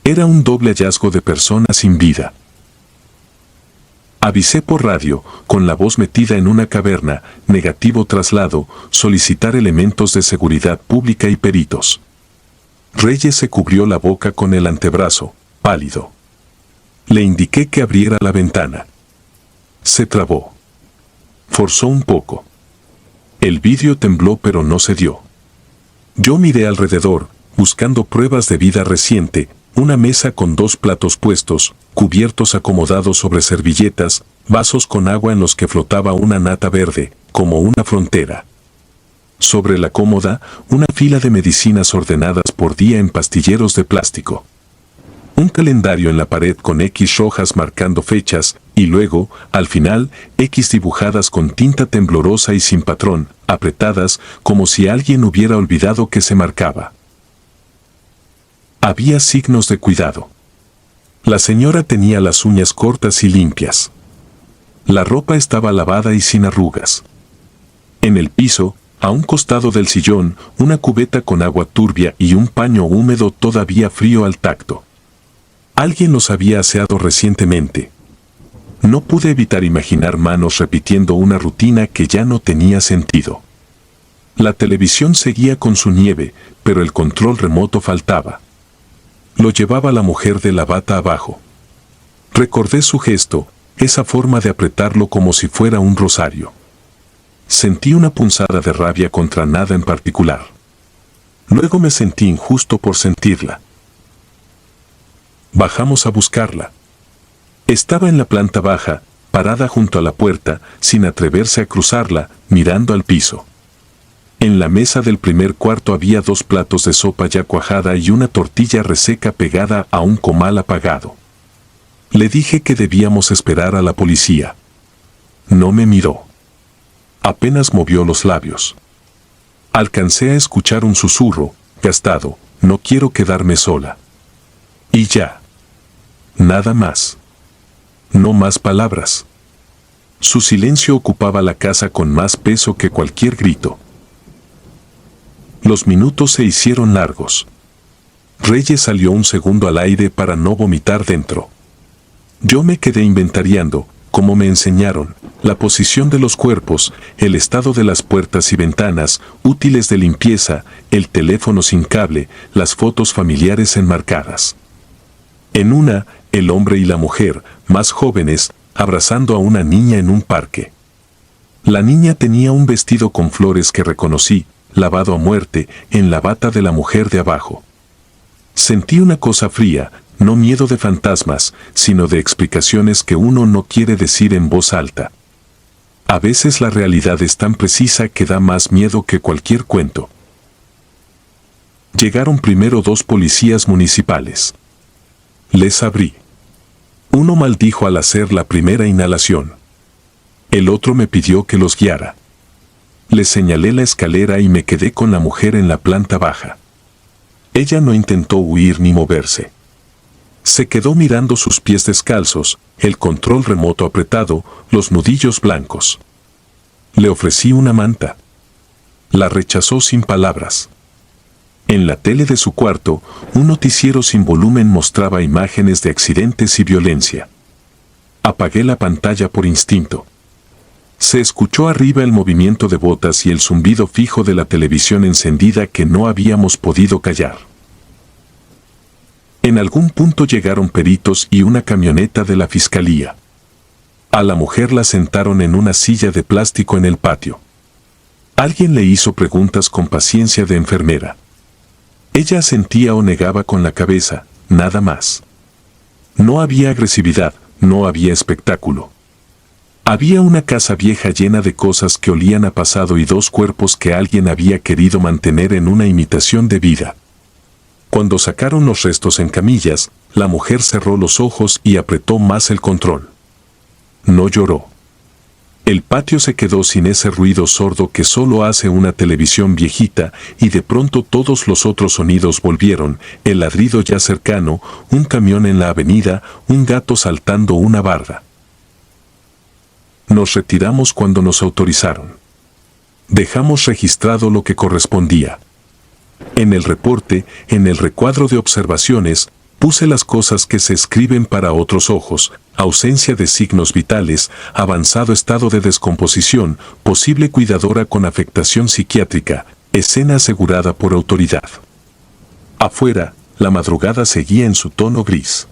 Era un doble hallazgo de persona sin vida. Avisé por radio, con la voz metida en una caverna, negativo traslado, solicitar elementos de seguridad pública y peritos. Reyes se cubrió la boca con el antebrazo, pálido. Le indiqué que abriera la ventana. Se trabó. Forzó un poco. El vidrio tembló pero no cedió. Yo miré alrededor, buscando pruebas de vida reciente, una mesa con 2 platos puestos, cubiertos acomodados sobre servilletas, vasos con agua en los que flotaba una nata verde, como una frontera. Sobre la cómoda, una fila de medicinas ordenadas por día en pastilleros de plástico. Un calendario en la pared con X rojas marcando fechas, y luego, al final, X dibujadas con tinta temblorosa y sin patrón, apretadas, como si alguien hubiera olvidado que se marcaba. Había signos de cuidado. La señora tenía las uñas cortas y limpias. La ropa estaba lavada y sin arrugas. En el piso, a un costado del sillón, una cubeta con agua turbia y un paño húmedo todavía frío al tacto. Alguien los había aseado recientemente. No pude evitar imaginar manos repitiendo una rutina que ya no tenía sentido. La televisión seguía con su nieve, pero el control remoto faltaba. Lo llevaba la mujer de la bata abajo. Recordé su gesto, esa forma de apretarlo como si fuera un rosario. Sentí una punzada de rabia contra nada en particular. Luego me sentí injusto por sentirla. Bajamos a buscarla. Estaba en la planta baja, parada junto a la puerta, sin atreverse a cruzarla, mirando al piso. En la mesa del primer cuarto había 2 platos de sopa ya cuajada y una tortilla reseca pegada a un comal apagado. Le dije que debíamos esperar a la policía. No me miró. Apenas movió los labios. Alcancé a escuchar un susurro, gastado, no quiero quedarme sola. Y ya. Nada más. No más palabras. Su silencio ocupaba la casa con más peso que cualquier grito. Los minutos se hicieron largos. Reyes salió un segundo al aire para no vomitar dentro. Yo me quedé inventariando, como me enseñaron, la posición de los cuerpos, el estado de las puertas y ventanas, útiles de limpieza, el teléfono sin cable, las fotos familiares enmarcadas. En una, el hombre y la mujer, más jóvenes, abrazando a una niña en un parque. La niña tenía un vestido con flores que reconocí, lavado a muerte, en la bata de la mujer de abajo. Sentí una cosa fría, no miedo de fantasmas, sino de explicaciones que uno no quiere decir en voz alta. A veces la realidad es tan precisa que da más miedo que cualquier cuento. Llegaron primero 2 policías municipales. Les abrí. Uno maldijo al hacer la primera inhalación. El otro me pidió que los guiara. Le señalé la escalera y me quedé con la mujer en la planta baja. Ella no intentó huir ni moverse. Se quedó mirando sus pies descalzos, el control remoto apretado, los nudillos blancos. Le ofrecí una manta. La rechazó sin palabras. En la tele de su cuarto, un noticiero sin volumen mostraba imágenes de accidentes y violencia. Apagué la pantalla por instinto. Se escuchó arriba el movimiento de botas y el zumbido fijo de la televisión encendida que no habíamos podido callar. En algún punto llegaron peritos y una camioneta de la fiscalía. A la mujer la sentaron en una silla de plástico en el patio. Alguien le hizo preguntas con paciencia de enfermera. Ella asentía o negaba con la cabeza, nada más. No había agresividad, no había espectáculo. Había una casa vieja llena de cosas que olían a pasado y 2 cuerpos que alguien había querido mantener en una imitación de vida. Cuando sacaron los restos en camillas, la mujer cerró los ojos y apretó más el control. No lloró. El patio se quedó sin ese ruido sordo que solo hace una televisión viejita y de pronto todos los otros sonidos volvieron, el ladrido ya cercano, un camión en la avenida, un gato saltando una barda. Nos retiramos cuando nos autorizaron. Dejamos registrado lo que correspondía. En el reporte, en el recuadro de observaciones, puse las cosas que se escriben para otros ojos: ausencia de signos vitales, avanzado estado de descomposición, posible cuidadora con afectación psiquiátrica, escena asegurada por autoridad. Afuera, la madrugada seguía en su tono gris.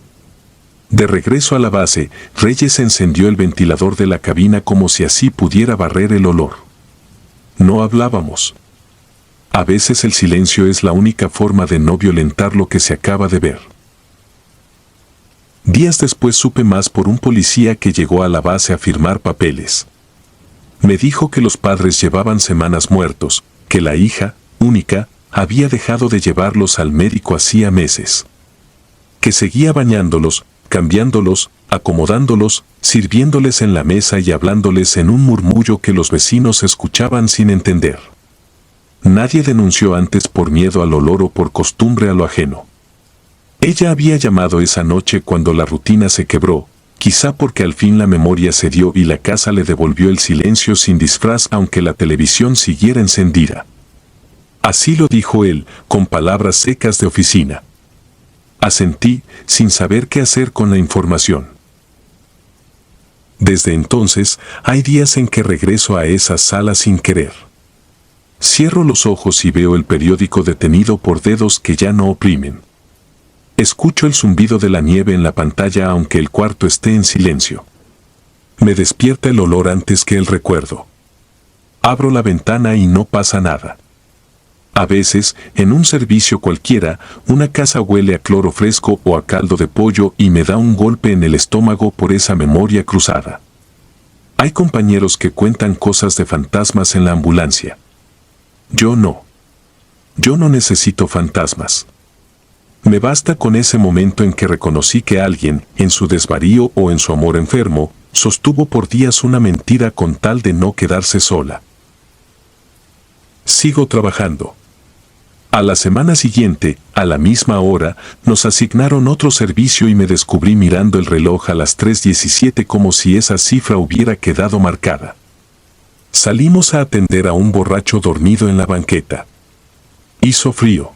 De regreso a la base, Reyes encendió el ventilador de la cabina como si así pudiera barrer el olor. No hablábamos. A veces el silencio es la única forma de no violentar lo que se acaba de ver. Días después supe más por un policía que llegó a la base a firmar papeles. Me dijo que los padres llevaban semanas muertos, que la hija, única, había dejado de llevarlos al médico hacía meses. Que seguía bañándolos, cambiándolos, acomodándolos, sirviéndoles en la mesa y hablándoles en un murmullo que los vecinos escuchaban sin entender. Nadie denunció antes por miedo al olor o por costumbre a lo ajeno. Ella había llamado esa noche cuando la rutina se quebró, Quizá porque al fin la memoria cedió y la casa le devolvió el silencio sin disfraz aunque la televisión siguiera encendida. Así lo dijo él, con palabras secas de oficina. Asentí, sin saber qué hacer con la información. Desde entonces, hay días en que regreso a esa sala sin querer. Cierro los ojos y veo el periódico detenido por dedos que ya no oprimen. Escucho el zumbido de la nieve en la pantalla aunque el cuarto esté en silencio. Me despierta el olor antes que el recuerdo. Abro la ventana y no pasa nada. A veces, en un servicio cualquiera, una casa huele a cloro fresco o a caldo de pollo y me da un golpe en el estómago por esa memoria cruzada. Hay compañeros que cuentan cosas de fantasmas en la ambulancia. Yo no. Yo no necesito fantasmas. Me basta con ese momento en que reconocí que alguien, en su desvarío o en su amor enfermo, sostuvo por días una mentira con tal de no quedarse sola. Sigo trabajando. A la semana siguiente, a la misma hora, nos asignaron otro servicio y me descubrí mirando el reloj a las 3:17 como si esa cifra hubiera quedado marcada. Salimos a atender a un borracho dormido en la banqueta. Hizo frío.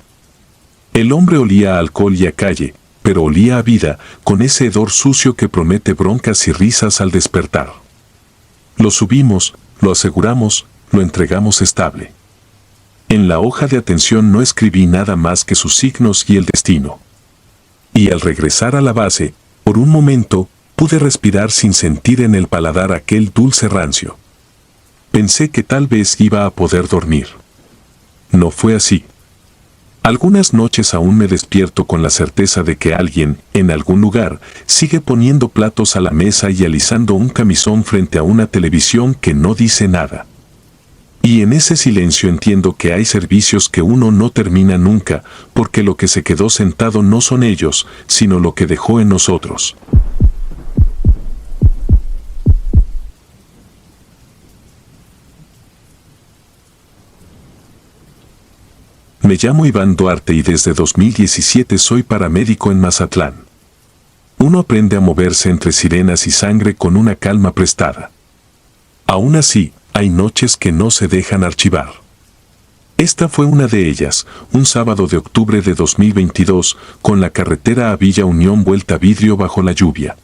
El hombre olía a alcohol y a calle, pero olía a vida, con ese hedor sucio que promete broncas y risas al despertar. Lo subimos, lo aseguramos, lo entregamos estable. En la hoja de atención no escribí nada más que sus signos y el destino. Y al regresar a la base, por un momento, pude respirar sin sentir en el paladar aquel dulce rancio. Pensé que tal vez iba a poder dormir. No fue así. Algunas noches aún me despierto con la certeza de que alguien, en algún lugar, sigue poniendo platos a la mesa y alisando un camisón frente a una televisión que no dice nada. Y en ese silencio entiendo que hay servicios que uno no termina nunca, porque lo que se quedó sentado no son ellos, sino lo que dejó en nosotros. Me llamo Iván Duarte y desde 2017 soy paramédico en Mazatlán. Uno aprende a moverse entre sirenas y sangre con una calma prestada. Aún así, hay noches que no se dejan archivar. Esta fue una de ellas, un sábado de octubre de 2022, con la carretera a Villa Unión vuelta vidrio bajo la lluvia.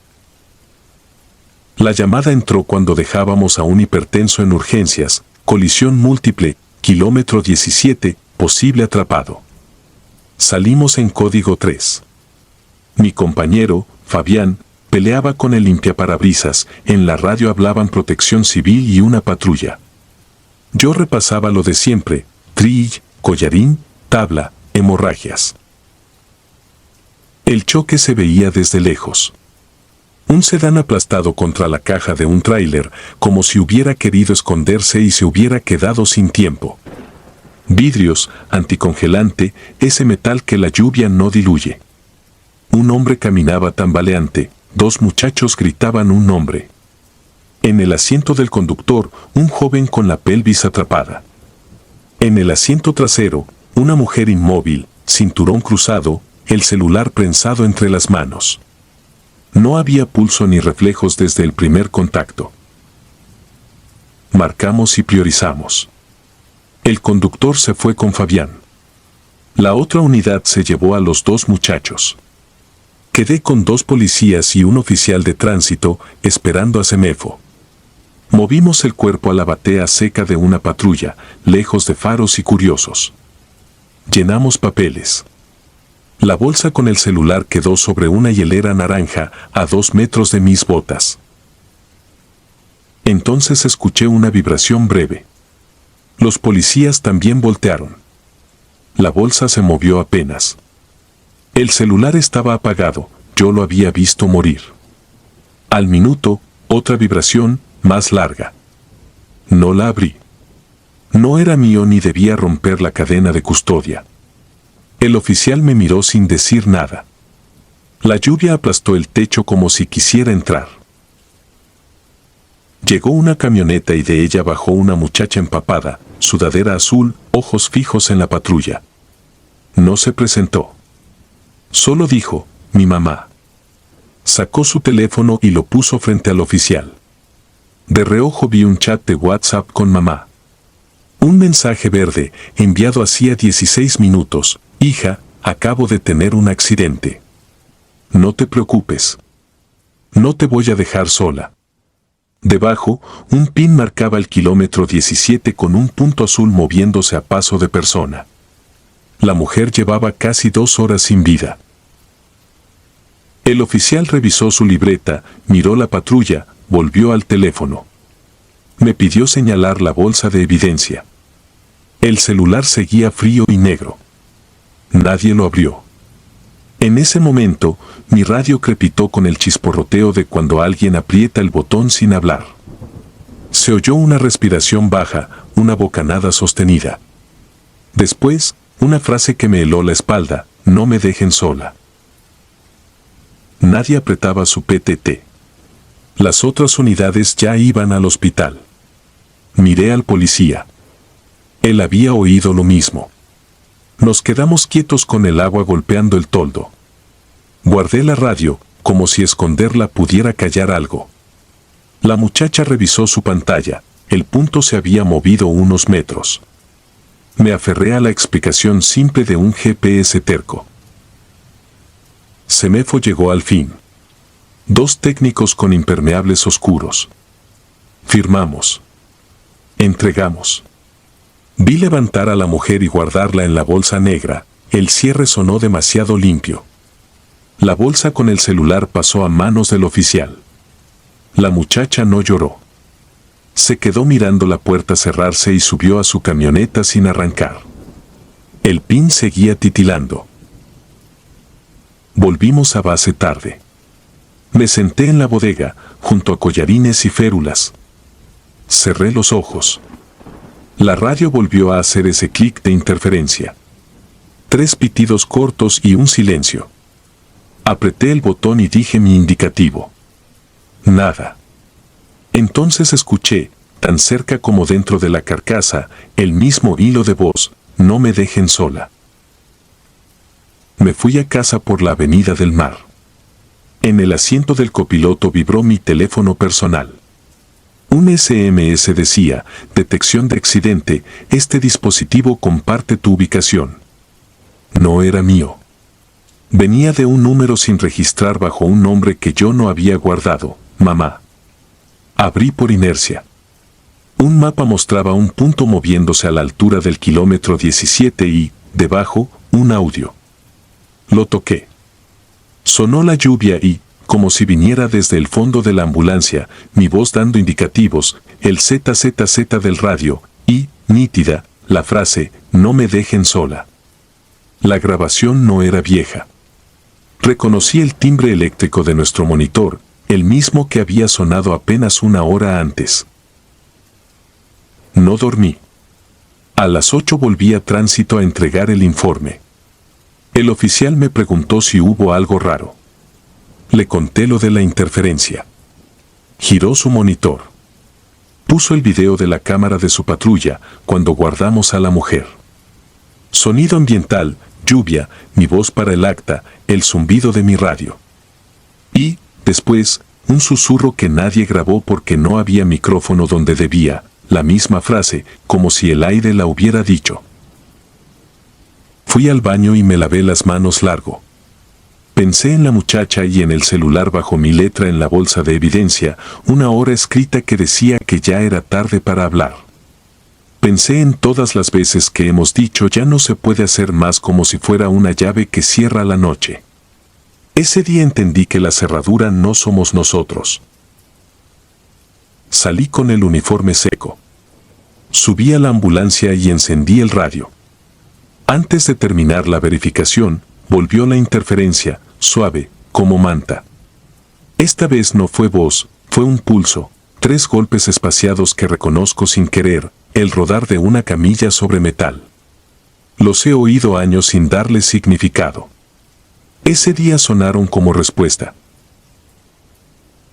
La llamada entró cuando dejábamos a un hipertenso en urgencias, colisión múltiple, kilómetro 17, posible atrapado. Salimos en código 3. Mi compañero, Fabián, peleaba con el limpiaparabrisas, en la radio hablaban protección civil y una patrulla. Yo repasaba lo de siempre, trill, collarín, tabla, hemorragias. El choque se veía desde lejos. Un sedán aplastado contra la caja de un tráiler, como si hubiera querido esconderse y se hubiera quedado sin tiempo. Vidrios, anticongelante, ese metal que la lluvia no diluye. Un hombre caminaba tambaleante. Dos muchachos gritaban un nombre. En el asiento del conductor, un joven con la pelvis atrapada. En el asiento trasero, una mujer inmóvil, cinturón cruzado, el celular prensado entre las manos. No había pulso ni reflejos desde el primer contacto. Marcamos y priorizamos. El conductor se fue con Fabián. La otra unidad se llevó a los dos muchachos. Quedé con dos policías y un oficial de tránsito, esperando a Semefo. Movimos el cuerpo a la batea seca de una patrulla, lejos de faros y curiosos. Llenamos papeles. La bolsa con el celular quedó sobre una hielera naranja, a 2 metros de mis botas. Entonces escuché una vibración breve. Los policías también voltearon. La bolsa se movió apenas. El celular estaba apagado, yo lo había visto morir. Al minuto, otra vibración, más larga. No la abrí. No era mío ni debía romper la cadena de custodia. El oficial me miró sin decir nada. La lluvia aplastó el techo como si quisiera entrar. Llegó una camioneta y de ella bajó una muchacha empapada, sudadera azul, ojos fijos en la patrulla. No se presentó. Solo dijo, mi mamá. Sacó su teléfono y lo puso frente al oficial. De reojo vi un chat de WhatsApp con mamá. Un mensaje verde, enviado hacía 16 minutos. Hija, acabo de tener un accidente. No te preocupes. No te voy a dejar sola. Debajo, un pin marcaba el kilómetro 17 con un punto azul moviéndose a paso de persona. La mujer llevaba casi 2 horas sin vida. El oficial revisó su libreta, miró la patrulla, volvió al teléfono. Me pidió señalar la bolsa de evidencia. El celular seguía frío y negro. Nadie lo abrió. En ese momento, mi radio crepitó con el chisporroteo de cuando alguien aprieta el botón sin hablar. Se oyó una respiración baja, una bocanada sostenida. Después, una frase que me heló la espalda: no me dejen sola. Nadie apretaba su PTT. Las otras unidades ya iban al hospital. Miré al policía. Él había oído lo mismo. Nos quedamos quietos con el agua golpeando el toldo. Guardé la radio, como si esconderla pudiera callar algo. La muchacha revisó su pantalla. El punto se había movido unos metros. Me aferré a la explicación simple de un GPS terco. Semefo llegó al fin. 2 técnicos con impermeables oscuros. Firmamos. Entregamos. Vi levantar a la mujer y guardarla en la bolsa negra. El cierre sonó demasiado limpio. La bolsa con el celular pasó a manos del oficial. La muchacha no lloró. Se quedó mirando la puerta cerrarse y subió a su camioneta sin arrancar. El pin seguía titilando. Volvimos a base tarde. Me senté en la bodega, junto a collarines y férulas. Cerré los ojos. La radio volvió a hacer ese clic de interferencia. 3 pitidos cortos y un silencio. Apreté el botón y dije mi indicativo. Nada. Entonces escuché, tan cerca como dentro de la carcasa, el mismo hilo de voz: no me dejen sola. Me fui a casa por la Avenida del Mar. En el asiento del copiloto vibró mi teléfono personal. Un SMS decía: detección de accidente, este dispositivo comparte tu ubicación. No era mío. Venía de un número sin registrar bajo un nombre que yo no había guardado: mamá. Abrí por inercia. Un mapa mostraba un punto moviéndose a la altura del kilómetro 17 y, debajo, un audio. Lo toqué. Sonó la lluvia y, como si viniera desde el fondo de la ambulancia, mi voz dando indicativos, el ZZZ del radio, y, nítida, la frase: no me dejen sola. La grabación no era vieja. Reconocí el timbre eléctrico de nuestro monitor, el mismo que había sonado apenas 1 hora antes. No dormí. A las 8 volví a tránsito a entregar el informe. El oficial me preguntó si hubo algo raro. Le conté lo de la interferencia. Giró su monitor. Puso el video de la cámara de su patrulla cuando guardamos a la mujer. Sonido ambiental, lluvia, mi voz para el acta, el zumbido de mi radio. Y, después, un susurro que nadie grabó porque no había micrófono donde debía, la misma frase, como si el aire la hubiera dicho. Fui al baño y me lavé las manos largo. Pensé en la muchacha y en el celular bajo mi letra en la bolsa de evidencia, 1 hora escrita que decía que ya era tarde para hablar. Pensé en todas las veces que hemos dicho ya no se puede hacer más, como si fuera una llave que cierra la noche. Ese día entendí que la cerradura no somos nosotros. Salí con el uniforme seco. Subí a la ambulancia y encendí el radio. Antes de terminar la verificación, volvió la interferencia, suave, como manta. Esta vez no fue voz, fue un pulso, 3 golpes espaciados que reconozco sin querer, el rodar de una camilla sobre metal. Los he oído años sin darles significado. Ese día sonaron como respuesta.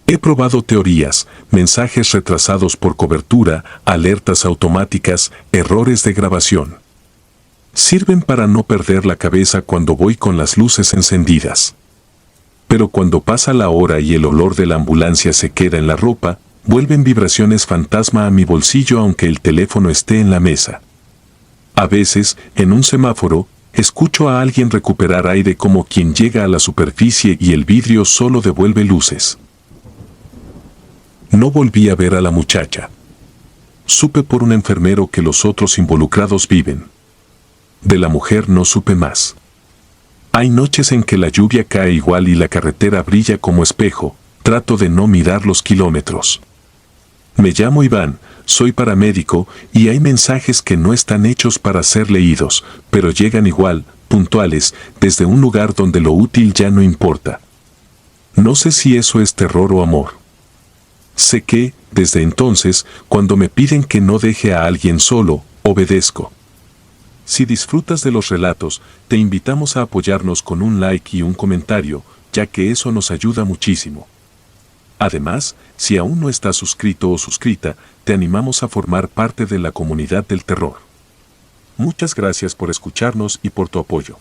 He probado teorías, mensajes retrasados por cobertura, alertas automáticas, errores de grabación. Sirven para no perder la cabeza cuando voy con las luces encendidas. Pero cuando pasa la hora y el olor de la ambulancia se queda en la ropa, vuelven vibraciones fantasma a mi bolsillo aunque el teléfono esté en la mesa. A veces, en un semáforo, escucho a alguien recuperar aire como quien llega a la superficie y el vidrio solo devuelve luces. No volví a ver a la muchacha. Supe por un enfermero que los otros involucrados viven. De la mujer no supe más. Hay noches en que la lluvia cae igual y la carretera brilla como espejo. Trato de no mirar los kilómetros. Me llamo Iván, soy paramédico y hay mensajes que no están hechos para ser leídos, pero llegan igual, puntuales, desde un lugar donde lo útil ya no importa. No sé si eso es terror o amor. Sé que, desde entonces, cuando me piden que no deje a alguien solo, obedezco. Si disfrutas de los relatos, te invitamos a apoyarnos con un like y un comentario, ya que eso nos ayuda muchísimo. Además, si aún no estás suscrito o suscrita, te animamos a formar parte de la comunidad del terror. Muchas gracias por escucharnos y por tu apoyo.